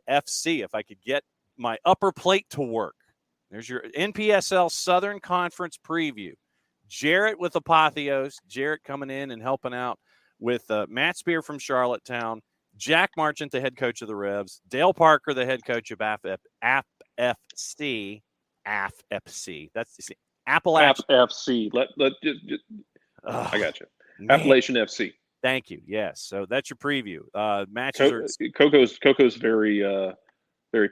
FC. If I could get my upper plate to work. There's your NPSL Southern Conference preview. Jarrett with Apotheos. Jarrett coming in and helping out with Matt Spear from Charlottetown. Jack Marchant, the head coach of the Revs. Dale Parker, the head coach of App FC. That's Appalachian FC. I got you. Appalachian FC. Thank you. Yes. So that's your preview. Matches Coco's very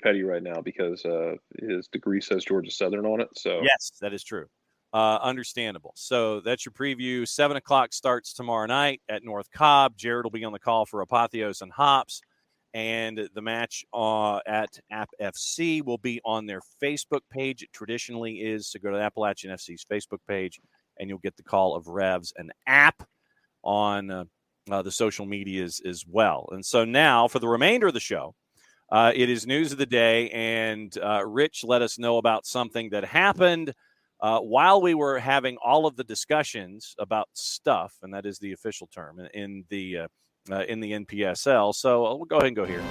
petty right now because his degree says Georgia Southern on it. So yes, that is true. Understandable. So that's your preview. 7:00 starts tomorrow night at North Cobb. Jarrett will be on the call for Apotheos and Hops. And the match at App FC will be on their Facebook page. It traditionally is. So go to Appalachian FC's Facebook page, and you'll get the call of Revs and App on the social medias as well. And so now for the remainder of the show, it is news of the day, and Rich let us know about something that happened while we were having all of the discussions about stuff, and that is the official term in the NPSL. So we'll go ahead and go here.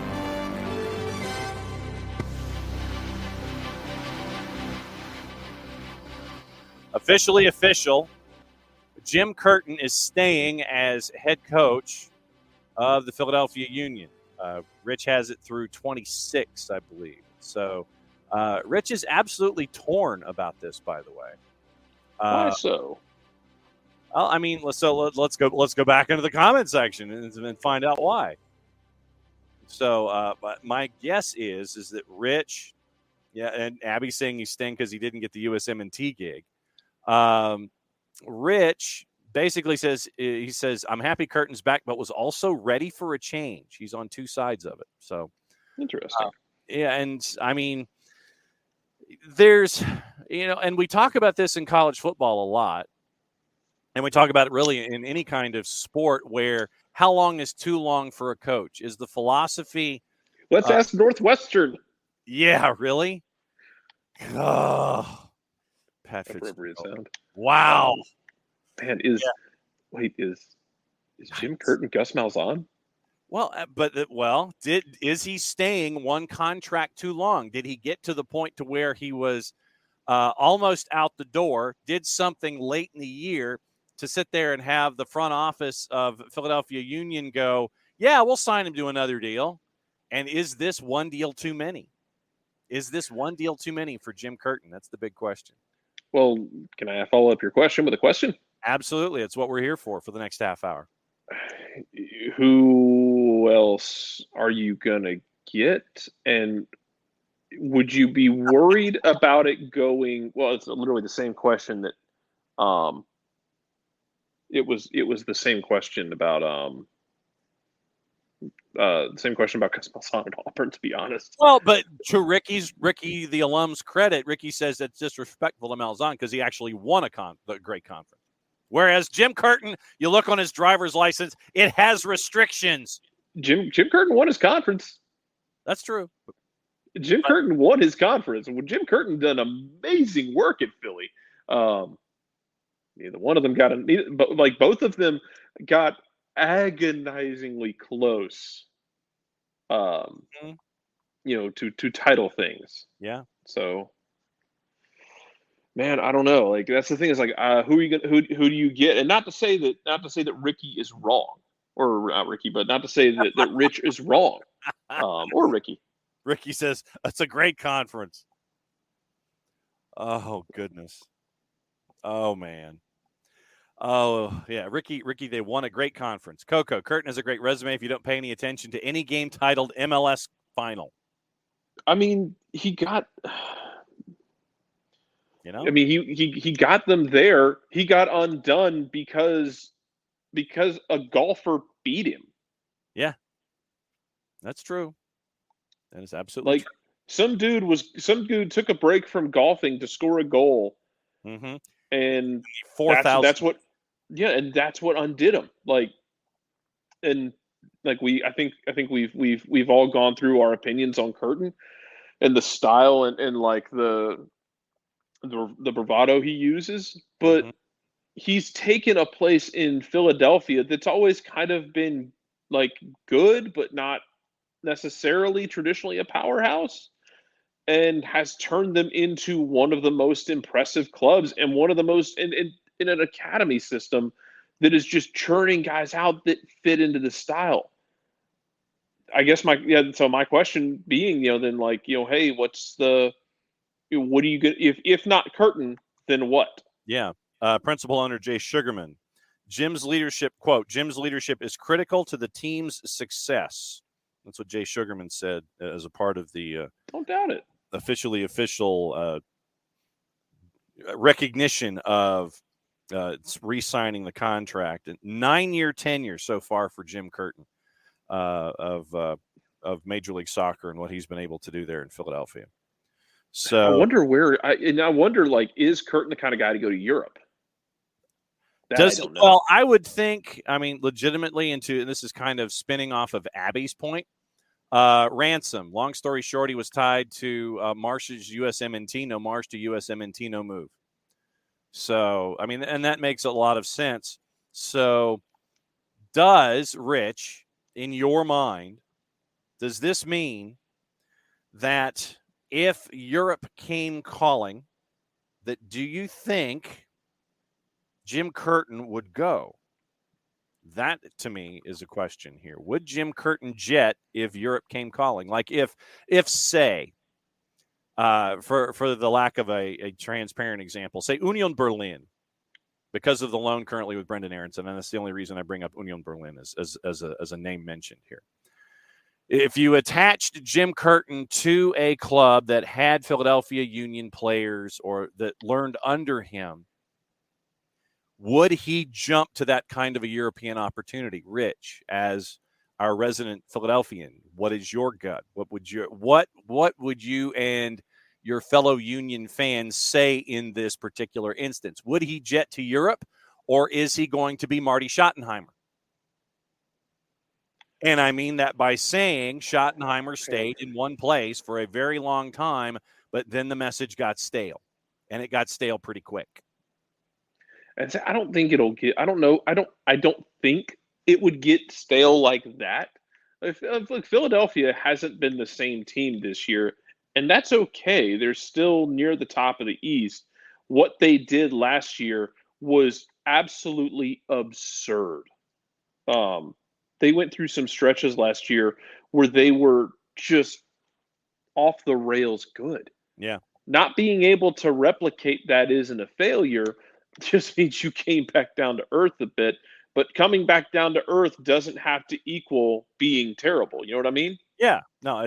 Officially official. Jim Curtin is staying as head coach of the Philadelphia Union. Rich has it through 26, I believe. So Rich is absolutely torn about this, by the way. Why so? Well, I mean, let's go back into the comment section and find out why. So my guess is that Rich, and Abby's saying he's staying because he didn't get the USMNT gig. Rich basically says, I'm happy Curtin's back, but was also ready for a change. He's on two sides of it. So interesting. And I mean, there's, and we talk about this in college football a lot. And we talk about it really in any kind of sport where how long is too long for a coach? Is the philosophy. Let's ask Northwestern. Yeah, really? Oh, Pat appropriate sound. Wow. Man, is Jim Curtin Gus Malzahn? Well, is he staying one contract too long? Did he get to the point to where he was almost out the door, did something late in the year to sit there and have the front office of Philadelphia Union go, yeah, we'll sign him to another deal? And is this one deal too many? Is this one deal too many for Jim Curtin? That's the big question. Well, can I follow up your question with a question? Absolutely. It's what we're here for the next half hour. Who else are you going to get? And would you be worried about it going – well, it's literally the same question that it was the same question about Gus Malzahn and Auburn, to be honest. Well, but to Ricky the alum's credit, Ricky says it's disrespectful to Malzahn because he actually won the great conference. Whereas Jim Curtin, you look on his driver's license, it has restrictions. Jim Curtin won his conference. That's true. Jim Curtin won his conference. Well, Jim Curtin done amazing work at Philly. Neither one of them but like both of them got agonizingly close Mhm. To title things. Yeah. So, man, I don't know. Like, that's the thing is, like, who are you gonna, who do you get? And not to say that Ricky is wrong, or not Ricky, but not to say that Rich is wrong, or Ricky. Ricky says it's a great conference. Oh goodness. Oh man. Oh yeah, Ricky. They won a great conference. Coco Curtin has a great resume. If you don't pay any attention to any game titled MLS Final, I mean, he got. you know. I mean, he got them there. He got undone because a golfer beat him. Yeah, that's true. That is absolutely Like, true. some dude took a break from golfing to score a goal, Mm-hmm. and 4,000. that's what undid him. Like, and like I think we've all gone through our opinions on Curtin and the style and like the bravado he uses, but Mm-hmm. he's taken a place in Philadelphia that's always kind of been like good, but not necessarily traditionally a powerhouse, and has turned them into one of the most impressive clubs and one of the most in an academy system that is just churning guys out that fit into the style. I guess so my question being, then, like, hey, what do you get if not Curtin, then what? Yeah. Principal owner Jay Sugarman. Jim's leadership is critical to the team's success. That's what Jay Sugarman said as a part of the Don't doubt it. official recognition of re-signing the contract. 9-year tenure so far for Jim Curtin of Major League Soccer and what he's been able to do there in Philadelphia. So I wonder, like, is Curtin the kind of guy to go to Europe? I don't know. Well, I would think, legitimately, and this is kind of spinning off of Abby's point. Ransom, long story short, he was tied to Marsh's USMNT, no Marsh to USMNT, no move. So, and that makes a lot of sense. So, does Rich, in your mind, does this mean that if Europe came calling, do you think Jim Curtin would go? That, to me, is a question here. Would Jim Curtin jet if Europe came calling? Like if say, for the lack of a transparent example, say Union Berlin, because of the loan currently with Brendan Aronson, and that's the only reason I bring up Union Berlin as a name mentioned here. If you attached Jim Curtin to a club that had Philadelphia Union players or that learned under him, would he jump to that kind of a European opportunity? Rich, as our resident Philadelphian, what is your gut? What would you and your fellow Union fans say in this particular instance? Would he jet to Europe, or is he going to be Marty Schottenheimer? And I mean that by saying Schottenheimer stayed in one place for a very long time, but then the message got stale, and it got stale pretty quick. And I don't think it'll get. I don't know. I don't think it would get stale like that. Look, Philadelphia hasn't been the same team this year, and that's okay. They're still near the top of the East. What they did last year was absolutely absurd. They went through some stretches last year where they were just off the rails good. Yeah. Not being able to replicate that isn't a failure. Just means you came back down to earth a bit. But coming back down to earth doesn't have to equal being terrible. You know what I mean? Yeah. No,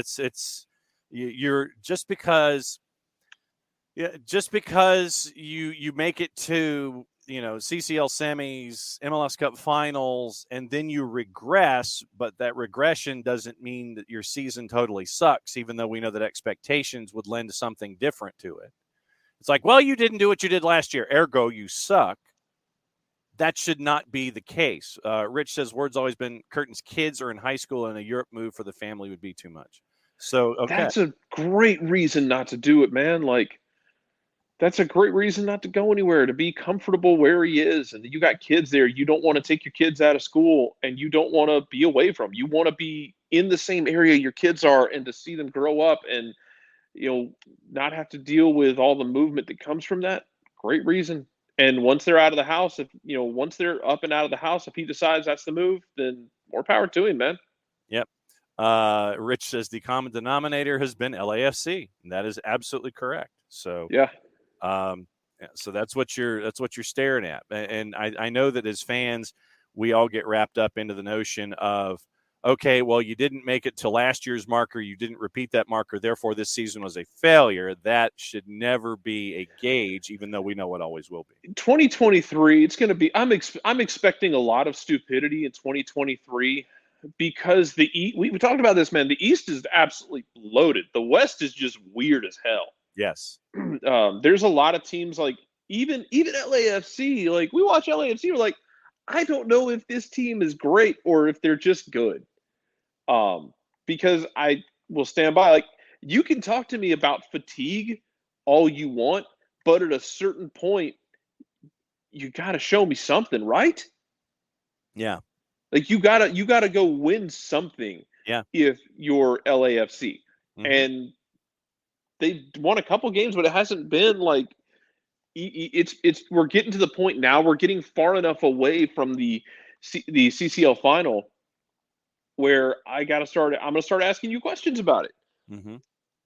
you're just because you make it to, CCL semis, MLS Cup finals, and then you regress, but that regression doesn't mean that your season totally sucks, even though we know that expectations would lend to something different to it. It's like, well, you didn't do what you did last year, ergo you suck. That should not be the case. Rich says, word's always been Curtin's kids are in high school and a Europe move for the family would be too much. So, okay. That's a great reason not to do it, man. Like, That's a great reason not to go anywhere, to be comfortable where he is. And you got kids there. You don't want to take your kids out of school, and you don't want to be away from. You want to be in the same area your kids are, and to see them grow up and, not have to deal with all the movement that comes from that. Great reason. And once they're out of the house, once they're up and out of the house, if he decides that's the move, then more power to him, man. Yep. Rich says the common denominator has been LAFC, and that is absolutely correct. So yeah. So that's what you're staring at. And I know that as fans, we all get wrapped up into the notion of, okay, well, you didn't make it to last year's marker. You didn't repeat that marker. Therefore, this season was a failure. That should never be a gauge, even though we know it always will be. 2023, it's going to be – I'm expecting a lot of stupidity in 2023 because we talked about this, man. The East is absolutely loaded. The West is just weird as hell. Yes. There's a lot of teams like even LAFC. Like, we watch LAFC, we're like, I don't know if this team is great or if they're just good. Because I will stand by. Like, you can talk to me about fatigue all you want, but at a certain point, you got to show me something, right? Yeah. Like, you gotta go win something. Yeah. If you're LAFC, mm-hmm. and they won a couple games, but it hasn't been like it's. We're getting to the point now. We're getting far enough away from the CCL final where I'm going to start asking you questions about it. Mm-hmm.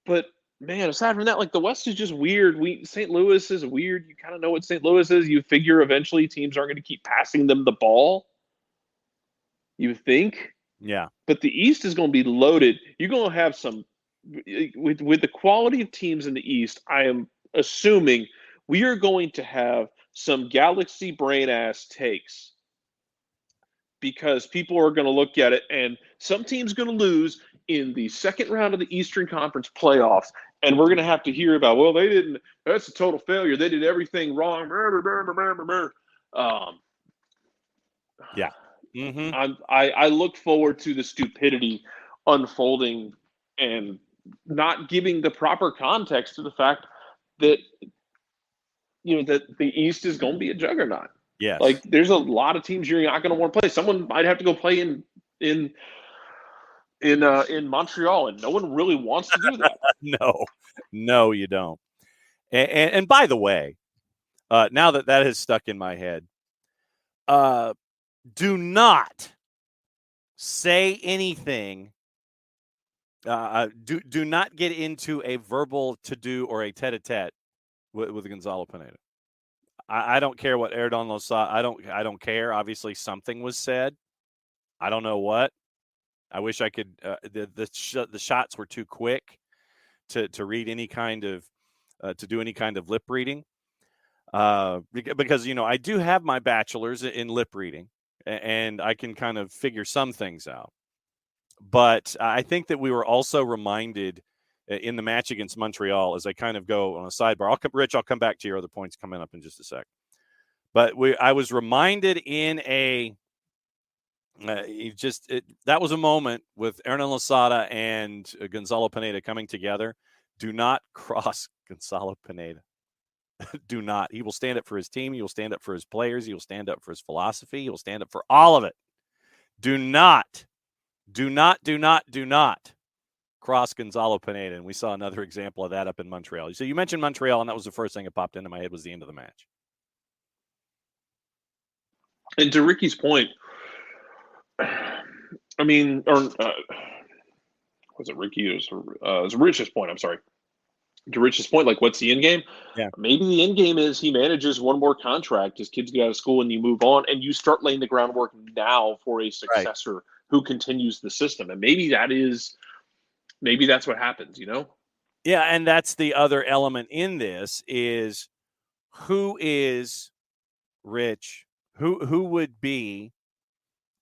But man, aside from that, like, the West is just weird. St. Louis is weird. You kind of know what St. Louis is. You figure eventually teams aren't going to keep passing them the ball. You think? Yeah. But the East is going to be loaded. You're going to have some with the quality of teams in the East. I am assuming we are going to have some galaxy brain ass takes, because people are going to look at it, and some team's going to lose in the second round of the Eastern Conference playoffs, and we're going to have to hear about, well, they didn't. That's a total failure. They did everything wrong. Yeah. Mm-hmm. I look forward to the stupidity unfolding and not giving the proper context to the fact that that the East is going to be a juggernaut. Yes. Like, there's a lot of teams you're not going to want to play. Someone might have to go play in Montreal, and no one really wants to do that. No, you don't. And by the way, now that has stuck in my head, do not say anything. Do not get into a verbal to-do or a tete-a-tete with Gonzalo Pineda. I don't care what Erdogan Losada. I don't care. Obviously, something was said. I don't know what. I wish I could. The shots were too quick to read any kind of to do any kind of lip reading. Because I do have my bachelor's in lip reading, and I can kind of figure some things out. But I think that we were also reminded in the match against Montreal, as I kind of go on a sidebar. Rich, I'll come back to your other points coming up in just a sec. But I was reminded in that was a moment with Hernan Losada and Gonzalo Pineda coming together. Do not cross Gonzalo Pineda. Do not. He will stand up for his team. He will stand up for his players. He will stand up for his philosophy. He will stand up for all of it. Do not cross Gonzalo Pineda. And we saw another example of that up in Montreal. So you mentioned Montreal, and that was the first thing that popped into my head was the end of the match. And to Ricky's point, I mean, was it Ricky? It was Rich's point. I'm sorry. To Rich's point, like, what's the end game? Yeah. Maybe the end game is he manages one more contract, his kids get out of school, and you move on, and you start laying the groundwork now for a successor who continues the system. And maybe that's what happens, Yeah, and that's the other element in this is who is Rich, who would be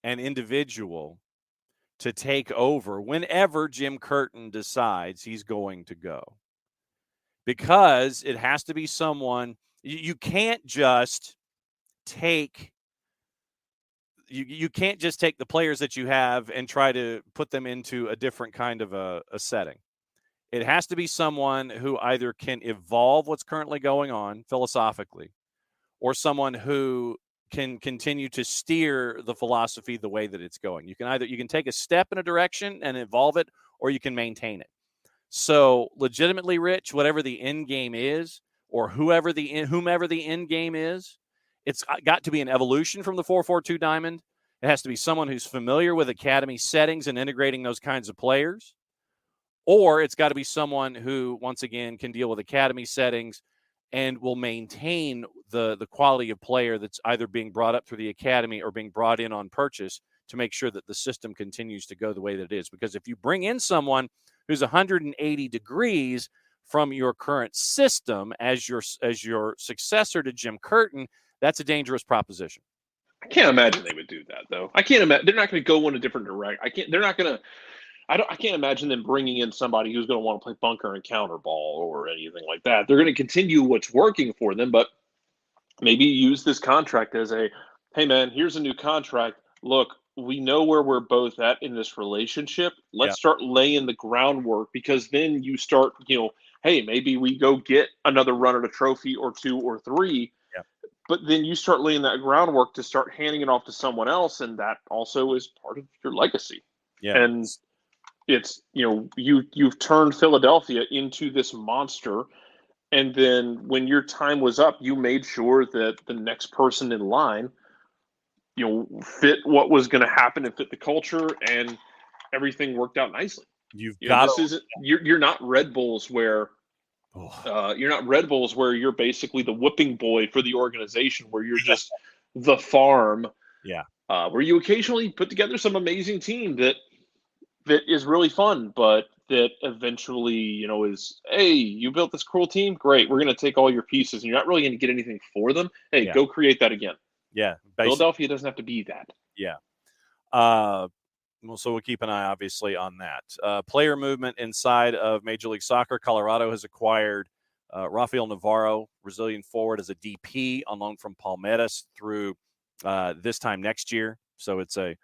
an individual to take over whenever Jim Curtin decides he's going to go. Because it has to be someone you can't just take. You can't just take the players that you have and try to put them into a different kind of a setting. It has to be someone who either can evolve what's currently going on philosophically, or someone who can continue to steer the philosophy the way that it's going. You can take a step in a direction and evolve it, or you can maintain it. So legitimately, Rich, whatever the end game is, or whomever the end game is, it's got to be an evolution from the 4-4-2 diamond. It has to be someone who's familiar with academy settings and integrating those kinds of players. Or it's got to be someone who, once again, can deal with academy settings and will maintain the quality of player that's either being brought up through the academy or being brought in on purchase to make sure that the system continues to go the way that it is. Because if you bring in someone who's 180 degrees from your current system as your successor to Jim Curtin, that's a dangerous proposition. I can't imagine they would do that, though. I can't imagine. They're not going to go in a different direction. They're not going to. I can't imagine them bringing in somebody who's going to want to play bunker and counter ball or anything like that. They're going to continue what's working for them, but maybe use this contract as a, hey, man, here's a new contract. Look, we know where we're both at in this relationship. Let's start laying the groundwork, because then you start, hey, maybe we go get another run at a trophy or 2 or 3. Yeah. But then you start laying that groundwork to start handing it off to someone else, and that also is part of your legacy. Yeah. And it's, you've turned Philadelphia into this monster, and then when your time was up, you made sure that the next person in line, fit what was going to happen and fit the culture, and everything worked out nicely. You're not Red Bulls where you're basically the whipping boy for the organization, where you're just the farm. Yeah. Where you occasionally put together some amazing team that is really fun, but that eventually, is, hey, you built this cool team? Great. We're going to take all your pieces, and you're not really going to get anything for them. Hey, go create that again. Yeah. Philadelphia doesn't have to be that. Yeah. So we'll keep an eye, obviously, on that. Player movement inside of Major League Soccer. Colorado has acquired Rafael Navarro, Brazilian forward, as a DP on loan from Palmeiras through this time next year. So it's a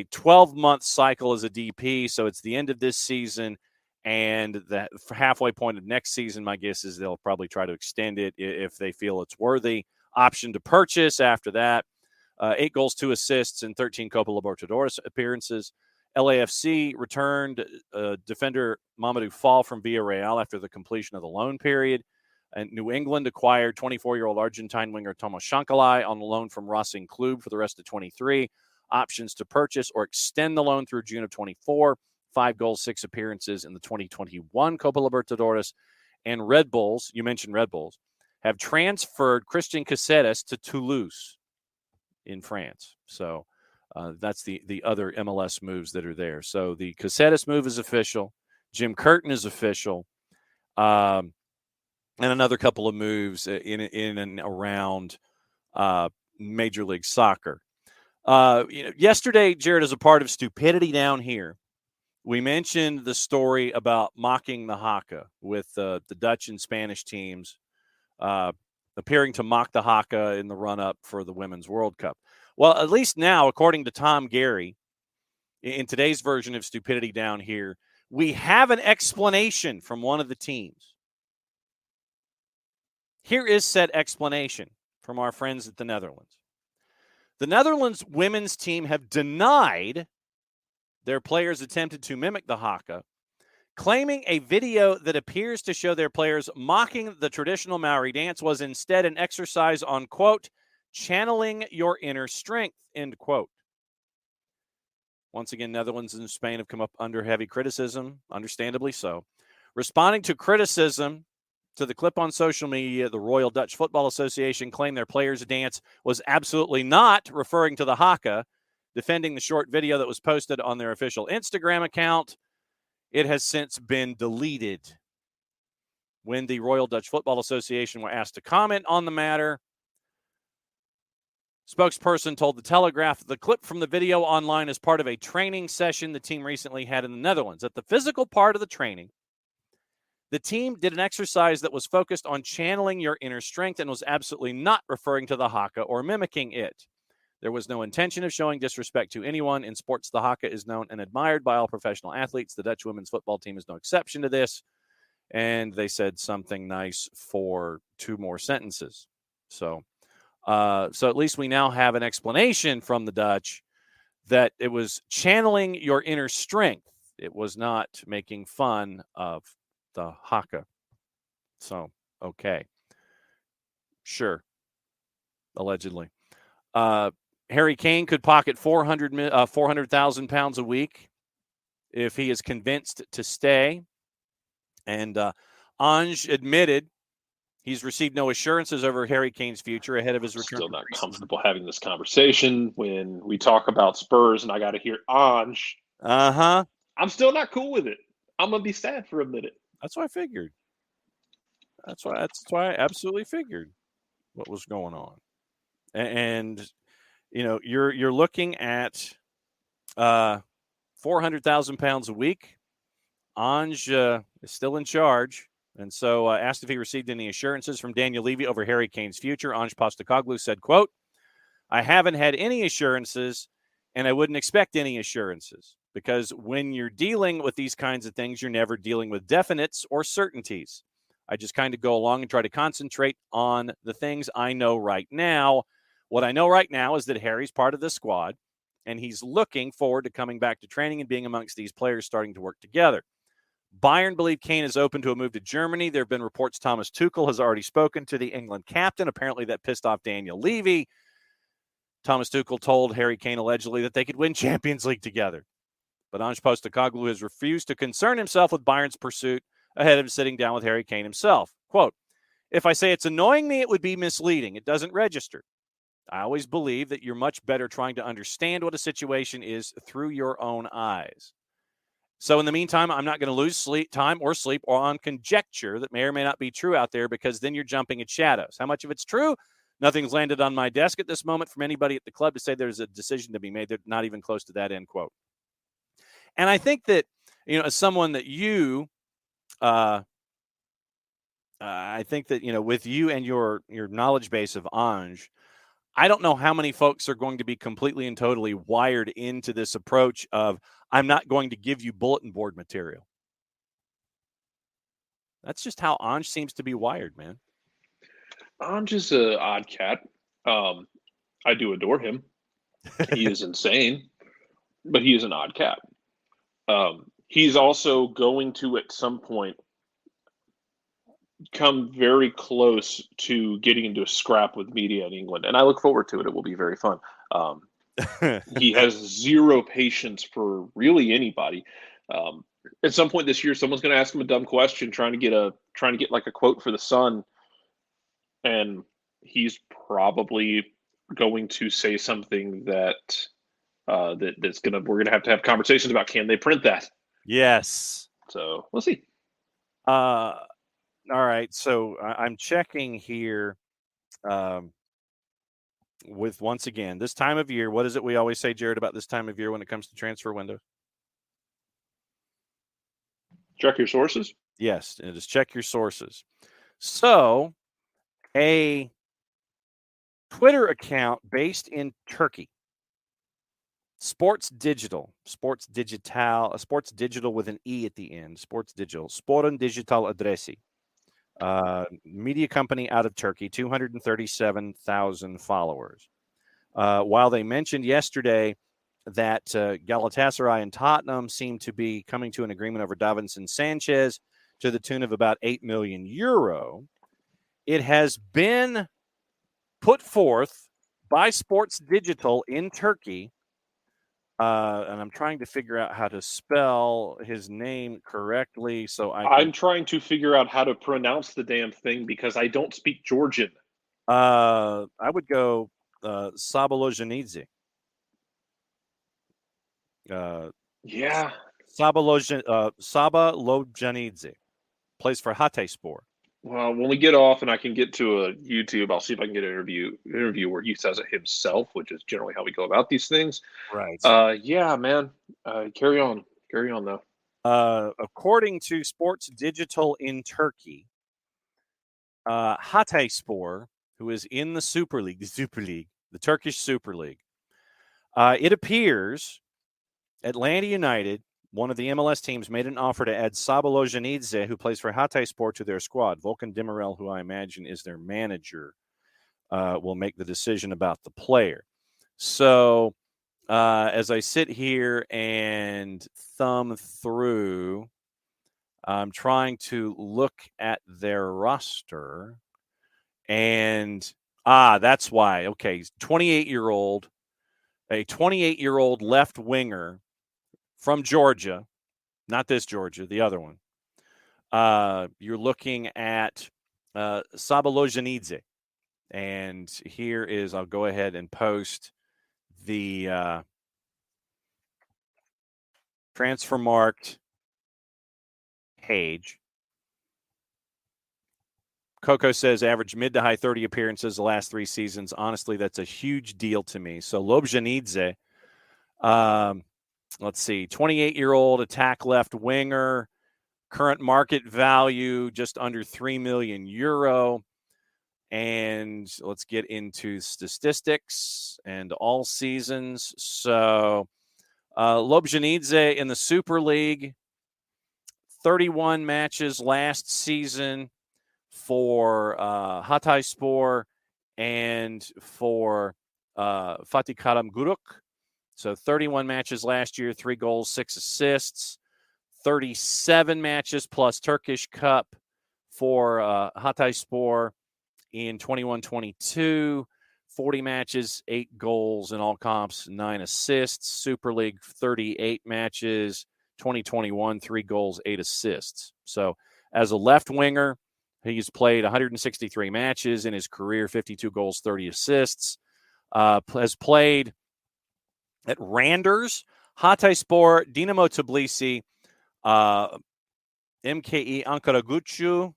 12-month cycle as a DP. So it's the end of this season, and that halfway point of next season, my guess is they'll probably try to extend it if they feel it's worthy. Option to purchase after that. 8 goals, 2 assists, and 13 Copa Libertadores appearances. LAFC returned defender Mamadou Fall from Villarreal after the completion of the loan period. And New England acquired 24-year-old Argentine winger Tomas Shankali on the loan from Racing Club for the rest of 23. Options to purchase or extend the loan through June of 24. 5 goals, 6 appearances in the 2021 Copa Libertadores. And Red Bulls, you mentioned Red Bulls, have transferred Christian Caceres to Toulouse in France. So that's the other MLS moves that are there. So the Caceres move is official. Jim Curtin is official. And another couple of moves in and around Major League Soccer. Yesterday, Jarrett, as a part of Stupidity Down Here, we mentioned the story about mocking the Haka with the Dutch and Spanish teams appearing to mock the Haka in the run-up for the Women's World Cup. Well, at least now, according to Tom Gary, in today's version of Stupidity Down Here, we have an explanation from one of the teams. Here is said explanation from our friends at the Netherlands. The Netherlands women's team have denied their players attempted to mimic the Haka, claiming a video that appears to show their players mocking the traditional Maori dance was instead an exercise on, quote, channeling your inner strength, end quote. Once again, Netherlands and Spain have come up under heavy criticism, understandably so. Responding to criticism to the clip on social media, the Royal Dutch Football Association claimed their players' dance was absolutely not referring to the Haka, defending the short video that was posted on their official Instagram account. It has since been deleted. When the Royal Dutch Football Association were asked to comment on the matter, spokesperson told The Telegraph the clip from the video online is part of a training session the team recently had in the Netherlands. At the physical part of the training, the team did an exercise that was focused on channeling your inner strength and was absolutely not referring to the Haka or mimicking it. There was no intention of showing disrespect to anyone. In sports, the haka is known and admired by all professional athletes. The Dutch women's football team is no exception to this. And they said something nice for 2 more sentences. So at least we now have an explanation from the Dutch that it was channeling your inner strength. It was not making fun of the haka. So, okay. Sure. Allegedly. Harry Kane could pocket 400,000 pounds a week if he is convinced to stay. And Ange admitted he's received no assurances over Harry Kane's future ahead of his return. Still not comfortable having this conversation when we talk about Spurs and I got to hear Ange. Uh-huh. I'm still not cool with it. I'm going to be sad for a minute. That's what I figured. That's why I absolutely figured what was going on. And you're looking at 400,000 pounds a week. Ange is still in charge. And so asked if he received any assurances from Daniel Levy over Harry Kane's future, Ange Postecoglou said, quote, "I haven't had any assurances, and I wouldn't expect any assurances, because when you're dealing with these kinds of things, you're never dealing with definites or certainties. I just kind of go along and try to concentrate on the things I know right now. What I know right now is that Harry's part of the squad, and he's looking forward to coming back to training and being amongst these players starting to work together. Bayern believe Kane is open to a move to Germany. There have been reports Thomas Tuchel has already spoken to the England captain. Apparently that pissed off Daniel Levy. Thomas Tuchel told Harry Kane allegedly that they could win Champions League together. But Ange Postecoglou has refused to concern himself with Bayern's pursuit ahead of sitting down with Harry Kane himself. Quote, "If I say it's annoying me, it would be misleading. It doesn't register. I always believe that you're much better trying to understand what a situation is through your own eyes. So in the meantime, I'm not going to lose time or sleep on conjecture that may or may not be true out there, because then you're jumping at shadows. How much of it's true? Nothing's landed on my desk at this moment from anybody at the club to say there's a decision to be made. They're not even close to that," end quote. And I think that, as someone that you, I think that, with you and your knowledge base of Ange, I don't know how many folks are going to be completely and totally wired into this approach of, I'm not going to give you bulletin board material. That's just how Ange seems to be wired, man. Ange is an odd cat. I do adore him. He is insane, but he is an odd cat. He's also going to, at some point, come very close to getting into a scrap with media in England, and I look forward to it. It will be very fun. He has zero patience for really anybody. At some point this year, someone's going to ask him a dumb question, trying to get like a quote for the Sun, and he's probably going to say something that's we're going to have conversations about, can they print that? Yes. So we'll see. All right, so I'm checking here with, once again, this time of year. What is it we always say, Jarrett, about this time of year when it comes to transfer windows? Check your sources? Yes, it is check your sources. So a Twitter account based in Turkey, Sports Digital with an E at the end, Sports Digital, Sporun Digital Adresi. Media company out of Turkey, 237,000 followers. While they mentioned yesterday that Galatasaray and Tottenham seem to be coming to an agreement over Davinson Sanchez to the tune of about €8 million, it has been put forth by Sports Digital in Turkey, and I'm trying to figure out how to spell his name correctly. So I'm trying to figure out how to pronounce the damn thing because I don't speak Georgian. I would go Sabalojanidze. Yeah. Sabalojanidze plays for Hatayspor. Well, when we get off and I can get to a YouTube, I'll see if I can get an interview where he says it himself, which is generally how we go about these things. Right. Yeah, man. Carry on though. According to Sports Digital in Turkey, Hatayspor, who is in the Super League, the Turkish Super League, It appears Atlanta United, one of the MLS teams, made an offer to add Sabalojanidze, who plays for Hatayspor, to their squad. Volkan Demirel, who I imagine is their manager, will make the decision about the player. So as I sit here and thumb through, I'm trying to look at their roster, and that's why. Okay, 28-year-old, a 28-year-old left winger from Georgia, not this Georgia, the other one. You're looking at Sabalojanidze, and here is, I'll go ahead and post the transfer marked page. Coco says average mid to high 30 appearances the last 3 seasons. Honestly, that's a huge deal to me. So Lobjanidze, let's see, 28-year-old attack left winger, current market value just under €3 million. And let's get into statistics and all seasons. So Lobjanidze in the Super League, 31 matches last season for Hatayspor and for Fatih Karagümrük. So 31 matches last year, 3 goals, 6 assists, 37 matches plus Turkish Cup for Hatayspor in 21-22, 40 matches, 8 goals in all comps, 9 assists. Super League, 38 matches, 2021, 3 goals, 8 assists. So as a left winger, he's played 163 matches in his career, 52 goals, 30 assists. Has played at Randers, Hatayspor, Dinamo Tbilisi, MKE Ankaragücü,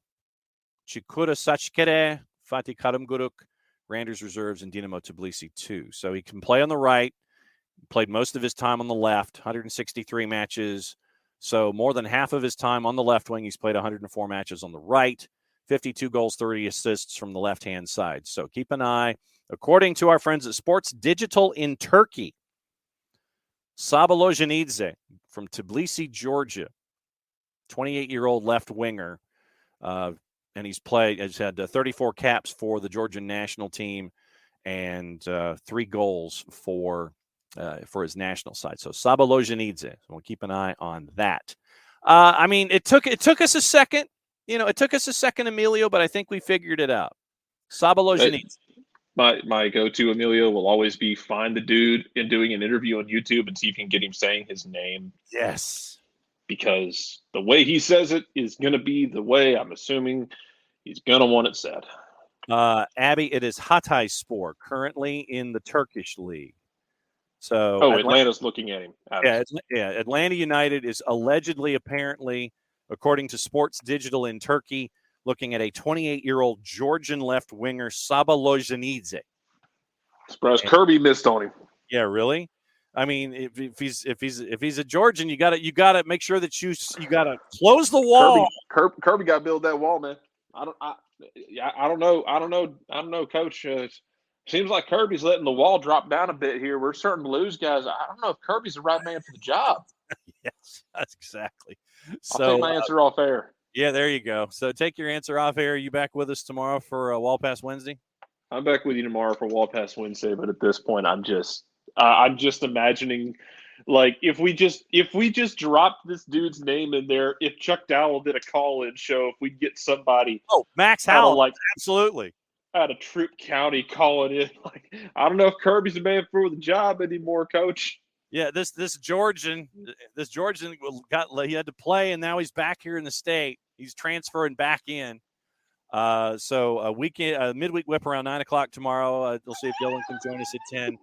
Çaykur Saçkere, Fatih Karagümrük, Randers Reserves, and Dinamo Tbilisi too. So he can play on the right. Played most of his time on the left, 163 matches. So more than half of his time on the left wing. He's played 104 matches on the right, 52 goals, 30 assists from the left-hand side. So keep an eye. According to our friends at Sports Digital in Turkey, Sabalojanidze from Tbilisi, Georgia, 28-year-old left winger, and has had 34 caps for the Georgian national team and 3 goals for his national side. So Sabalojanidze. So we'll keep an eye on that. I mean, it took us a second. It took us a second, Emilio, but I think we figured it out. Sabalojanidze. My go-to, Emilio, will always be find the dude and doing an interview on YouTube and see if you can get him saying his name. Yes. Because the way he says it is going to be the way I'm assuming he's going to want it said. Abby, it is Hatayspor, currently in the Turkish league. So Atlanta's looking at him. Atlanta United is allegedly, apparently, according to Sports Digital in Turkey, looking at a 28-year-old Georgian left winger, Sabalojanidze. Surprised Kirby missed on him. Yeah, really? I mean, if he's a Georgian, you gotta make sure that you gotta close the wall. Kirby got to build that wall, man. I don't know, Coach. Seems like Kirby's letting the wall drop down a bit here. We're starting to lose guys. I don't know if Kirby's the right man for the job. Yes, that's exactly. So, I'll take my answer off air. Yeah, there you go. So take your answer off air. Are you back with us tomorrow for Wall Pass Wednesday? I'm back with you tomorrow for Wall Pass Wednesday, but at this point, I'm just imagining, like, if we just dropped this dude's name in there, if Chuck Dowell did a call-in show, if we get somebody, Max Howell, absolutely, out of Troup County calling in, like, I don't know if Kirby's the man for the job anymore, Coach. Yeah, this Georgian he had to play, and now he's back here in the state. He's transferring back in. So a weekend, midweek whip around 9:00 tomorrow. We'll see if Dylan can join us at 10.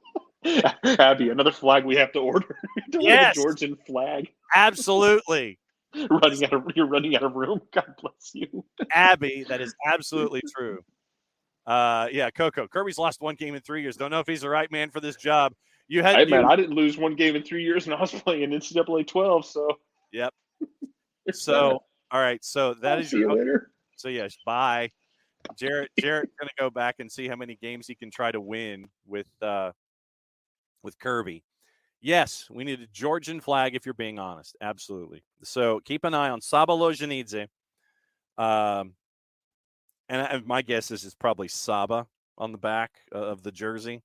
Abby, another flag we have to order. Yes, a Georgian flag. Absolutely. You're running out of room. God bless you, Abby. That is absolutely true. Yeah, Coco. Kirby's lost 1 game in 3 years. Don't know if he's the right man for this job. I didn't lose 1 game in 3 years, and I was playing NCAA 12. So. Yep. So all right. So that is your later. So yes, bye. Jarrett's going to go back and see how many games he can try to win with with Kirby. Yes, we need a Georgian flag if you're being honest. Absolutely. So keep an eye on Saba Lozhanidze. And my guess is it's probably Saba on the back of the jersey.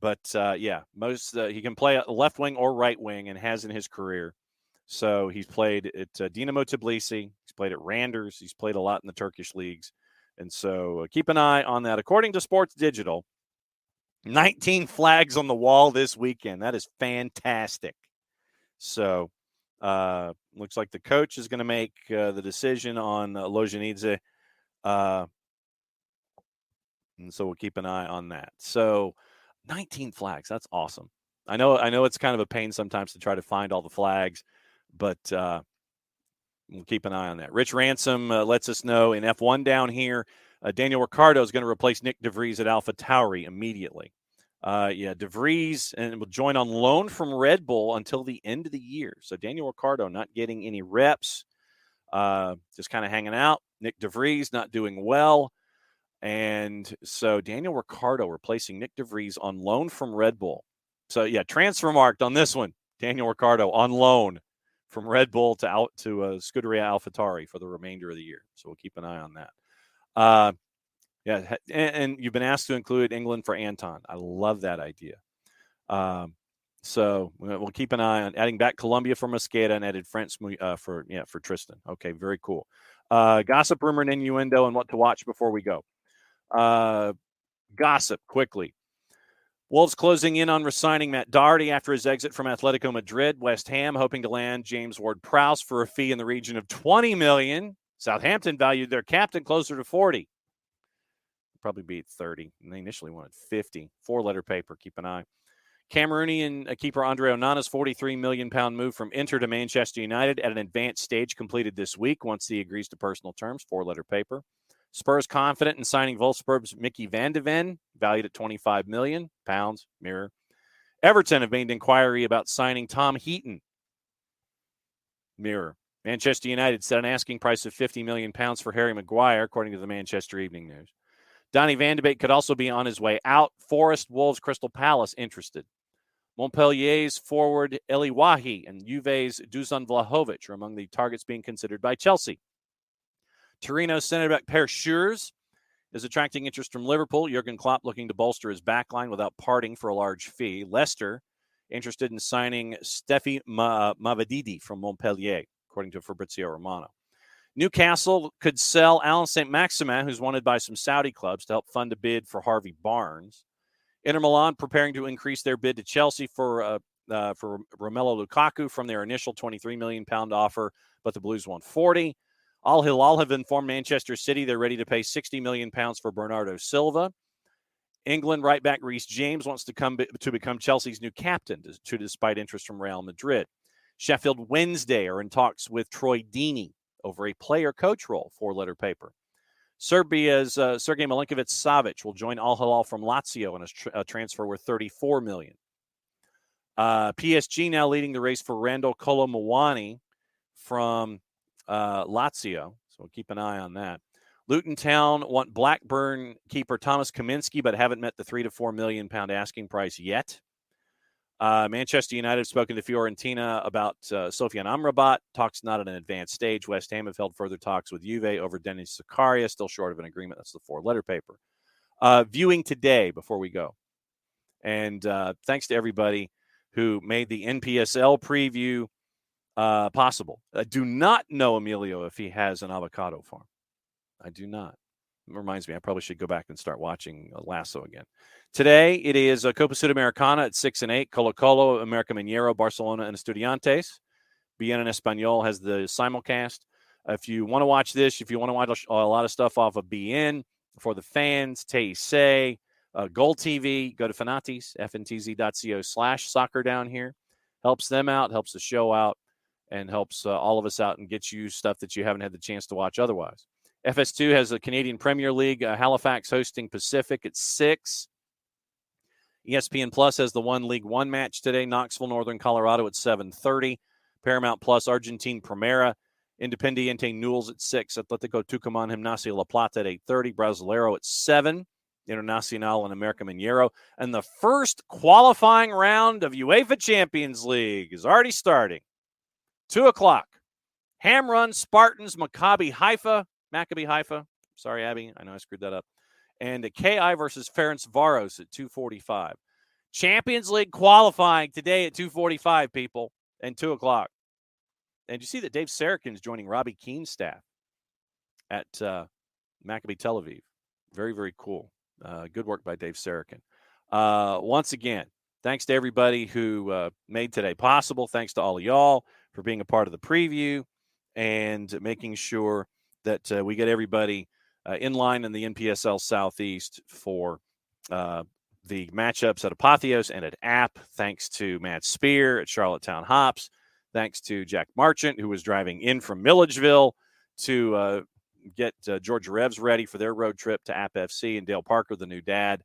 But, he can play left wing or right wing and has in his career. So he's played at Dinamo Tbilisi. He's played at Randers. He's played a lot in the Turkish leagues. And so keep an eye on that. According to Sports Digital, 19 flags on the wall this weekend. That is fantastic. So looks like the coach is going to make the decision on Lozhanidze. And so we'll keep an eye on that. So 19 flags. That's awesome. I know it's kind of a pain sometimes to try to find all the flags, but we'll keep an eye on that. Rich Ransom lets us know in F1 down here, Daniel Ricciardo is going to replace Nick DeVries at AlphaTauri immediately. De Vries and will join on loan from Red Bull until the end of the year. So Daniel Ricciardo not getting any reps, just kind of hanging out. Nick De Vries not doing well. And so Daniel Ricciardo replacing Nick De Vries on loan from Red Bull. So, transfer marked on this one. Daniel Ricciardo on loan from Red Bull to Scuderia AlphaTauri for the remainder of the year. So we'll keep an eye on that. And you've been asked to include England for Anton. I love that idea. So we'll keep an eye on adding back Colombia for Mosqueda and added France for Tristan. Okay, very cool. Gossip, rumor, and innuendo and what to watch before we go. Gossip, quickly. Wolves closing in on re-signing Matt Doherty after his exit from Atletico Madrid. West Ham hoping to land James Ward-Prowse for a fee in the region of $20 million. Southampton valued their captain closer to 40. Probably be at 30. And they initially wanted 50. 4-letter paper. Keep an eye. Cameroonian keeper Andre Onana's £43 million move from Inter to Manchester United at an advanced stage completed this week once he agrees to personal terms. 4-letter paper. Spurs confident in signing Wolfsburg's Mickey van de Ven, valued at £25 million. Mirror. Everton have made inquiry about signing Tom Heaton. Mirror. Manchester United set an asking price of £50 million for Harry Maguire, according to the Manchester Evening News. Donny van de Beek could also be on his way out. Forest, Wolves, Crystal Palace interested. Montpellier's forward Eli Wahi and Juve's Dusan Vlahovic are among the targets being considered by Chelsea. Torino's center-back Per Schurz is attracting interest from Liverpool. Jurgen Klopp looking to bolster his backline without parting for a large fee. Leicester interested in signing Steffi Mavididi from Montpellier, according to Fabrizio Romano. Newcastle could sell Alan St. Maximin, who's wanted by some Saudi clubs, to help fund a bid for Harvey Barnes. Inter Milan preparing to increase their bid to Chelsea for Romelu Lukaku from their initial £23 million offer, but the Blues want 40. Al Hilal have informed Manchester City they're ready to pay £60 million for Bernardo Silva. England right back Reece James wants to become Chelsea's new captain, despite interest from Real Madrid. Sheffield Wednesday are in talks with Troy Deeney over a player-coach role, 4-letter paper. Serbia's Sergej Milinkovic-Savic will join Al Hilal from Lazio in a transfer worth $34 million. PSG now leading the race for Randall Kolo Muani from Lazio, so we'll keep an eye on that. Luton Town want Blackburn keeper Thomas Kaminski, but haven't met the £3 to £4 million asking price yet. Manchester United have spoken to Fiorentina about Sofian Amrabat. Talks not at an advanced stage. West Ham have held further talks with Juve over Denis Zakaria, still short of an agreement. That's the 4-letter paper. Viewing today before we go. And thanks to everybody who made the NPSL preview possible. I do not know, Emilio, if he has an avocado farm. I do not. It reminds me, I probably should go back and start watching Lasso again. Today, it is Copa Sudamericana at 6 and 8. Colo-Colo, America Mineiro, Barcelona, and Estudiantes. BN and Español has the simulcast. If you want to watch this, if you want to watch a lot of stuff off of BN, for the fans, TC, Gold TV, go to Fanatis, fntz.co/soccer down here. Helps them out, helps the show out, and helps all of us out and gets you stuff that you haven't had the chance to watch otherwise. FS2 has the Canadian Premier League, Halifax hosting Pacific at 6. ESPN Plus has the League One match today, Knoxville, Northern Colorado at 7:30. Paramount Plus, Argentine Primera, Independiente Newell's at 6. Atletico Tucumán, Gimnasia La Plata at 8:30. Brasileiro at 7. Internacional and America Mineiro. And the first qualifying round of UEFA Champions League is already starting. 2 o'clock. Hamrun Spartans, Maccabi Haifa. Sorry, Abby. I know I screwed that up. And KI versus Ferencvaros at 2:45. Champions League qualifying today at 2:45, people, and 2 o'clock. And you see that Dave Sarakin's joining Robbie Keane's staff at Maccabi Tel Aviv. Very, very cool. Good work by Dave Sarakin. Once again, thanks to everybody who made today possible. Thanks to all of y'all for being a part of the preview and making sure that we get everybody in line in the NPSL Southeast for the matchups at Apotheos and at App. Thanks to Matt Spear at Charlottetown Hops. Thanks to Jack Marchant, who was driving in from Milledgeville to get Georgia Revs ready for their road trip to App FC, and Dale Parker, the new dad.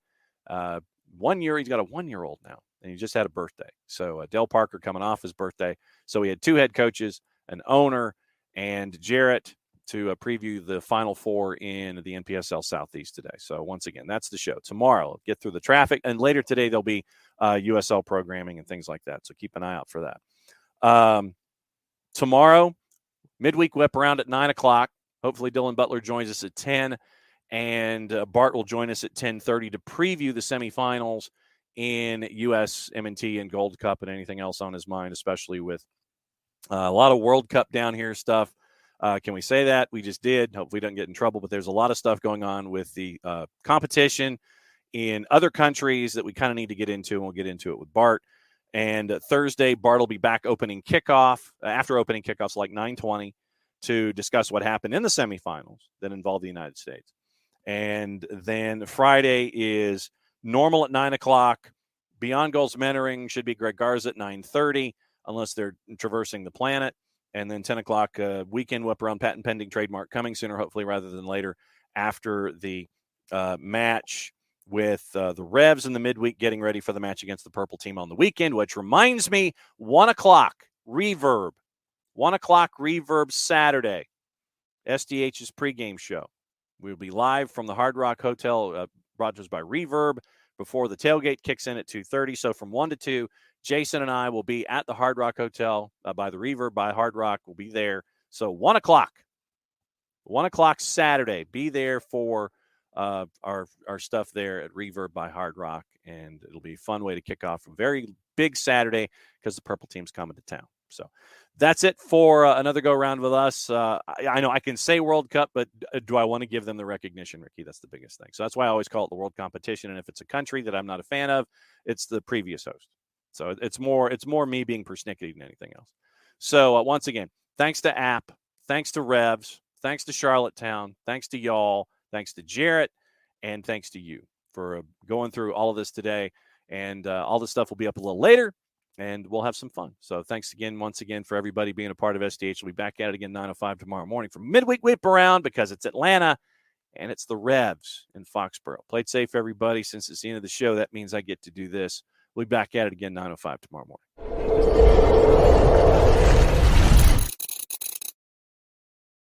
1 year, he's got a 1-year-old now, and he just had a birthday. So Dale Parker coming off his birthday. So we had 2 head coaches, an owner, and Jarrett to preview the Final Four in the NPSL Southeast today. So once again, that's the show. Tomorrow, get through the traffic, and later today there'll be USL programming and things like that. So keep an eye out for that. Tomorrow, midweek whip around at 9 o'clock. Hopefully Dylan Butler joins us at 10, and Bart will join us at 10:30 to preview the semifinals in US M&T and Gold Cup and anything else on his mind, especially with a lot of World Cup down here stuff. Can we say that? We just did. Hopefully we don't get in trouble, but there's a lot of stuff going on with the competition in other countries that we kind of need to get into, and we'll get into it with Bart. And Thursday, Bart will be back opening kickoff, after opening kickoffs like 9:20, to discuss what happened in the semifinals that involved the United States. And then Friday is normal at 9 o'clock. Beyond Goals Mentoring should be Greg Garza at 9:30, unless they're traversing the planet. And then 10 o'clock, weekend whip around patent pending trademark coming sooner, hopefully rather than later, after the match with the Revs in the midweek, getting ready for the match against the Purple Team on the weekend, which reminds me, 1 o'clock, Reverb. 1 o'clock, Reverb Saturday, SDH's pregame show. We'll be live from the Hard Rock Hotel, brought to us by Reverb, before the tailgate kicks in at 2:30. So from 1 to 2, Jason and I will be at the Hard Rock Hotel by the Reverb, by Hard Rock. We'll be there. So 1 o'clock Saturday. Be there for our stuff there at Reverb by Hard Rock, and it'll be a fun way to kick off a very big Saturday because the Purple Team's coming to town. So that's it for another go-around with us. I know I can say World Cup, but do I want to give them the recognition, Ricky? That's the biggest thing. So that's why I always call it the World Competition, and if it's a country that I'm not a fan of, it's the previous host. So it's more me being persnickety than anything else. So once again, thanks to App, thanks to Revs, thanks to Charlottetown, thanks to y'all, thanks to Jarrett, and thanks to you for going through all of this today. And all this stuff will be up a little later, and we'll have some fun. So thanks again, once again, for everybody being a part of SDH. We'll be back at it again 9:05 tomorrow morning for midweek whip around, because it's Atlanta and it's the Revs in Foxborough. Play it safe, everybody. Since it's the end of the show, that means I get to do this. We'll be back at it again 9:05 tomorrow morning.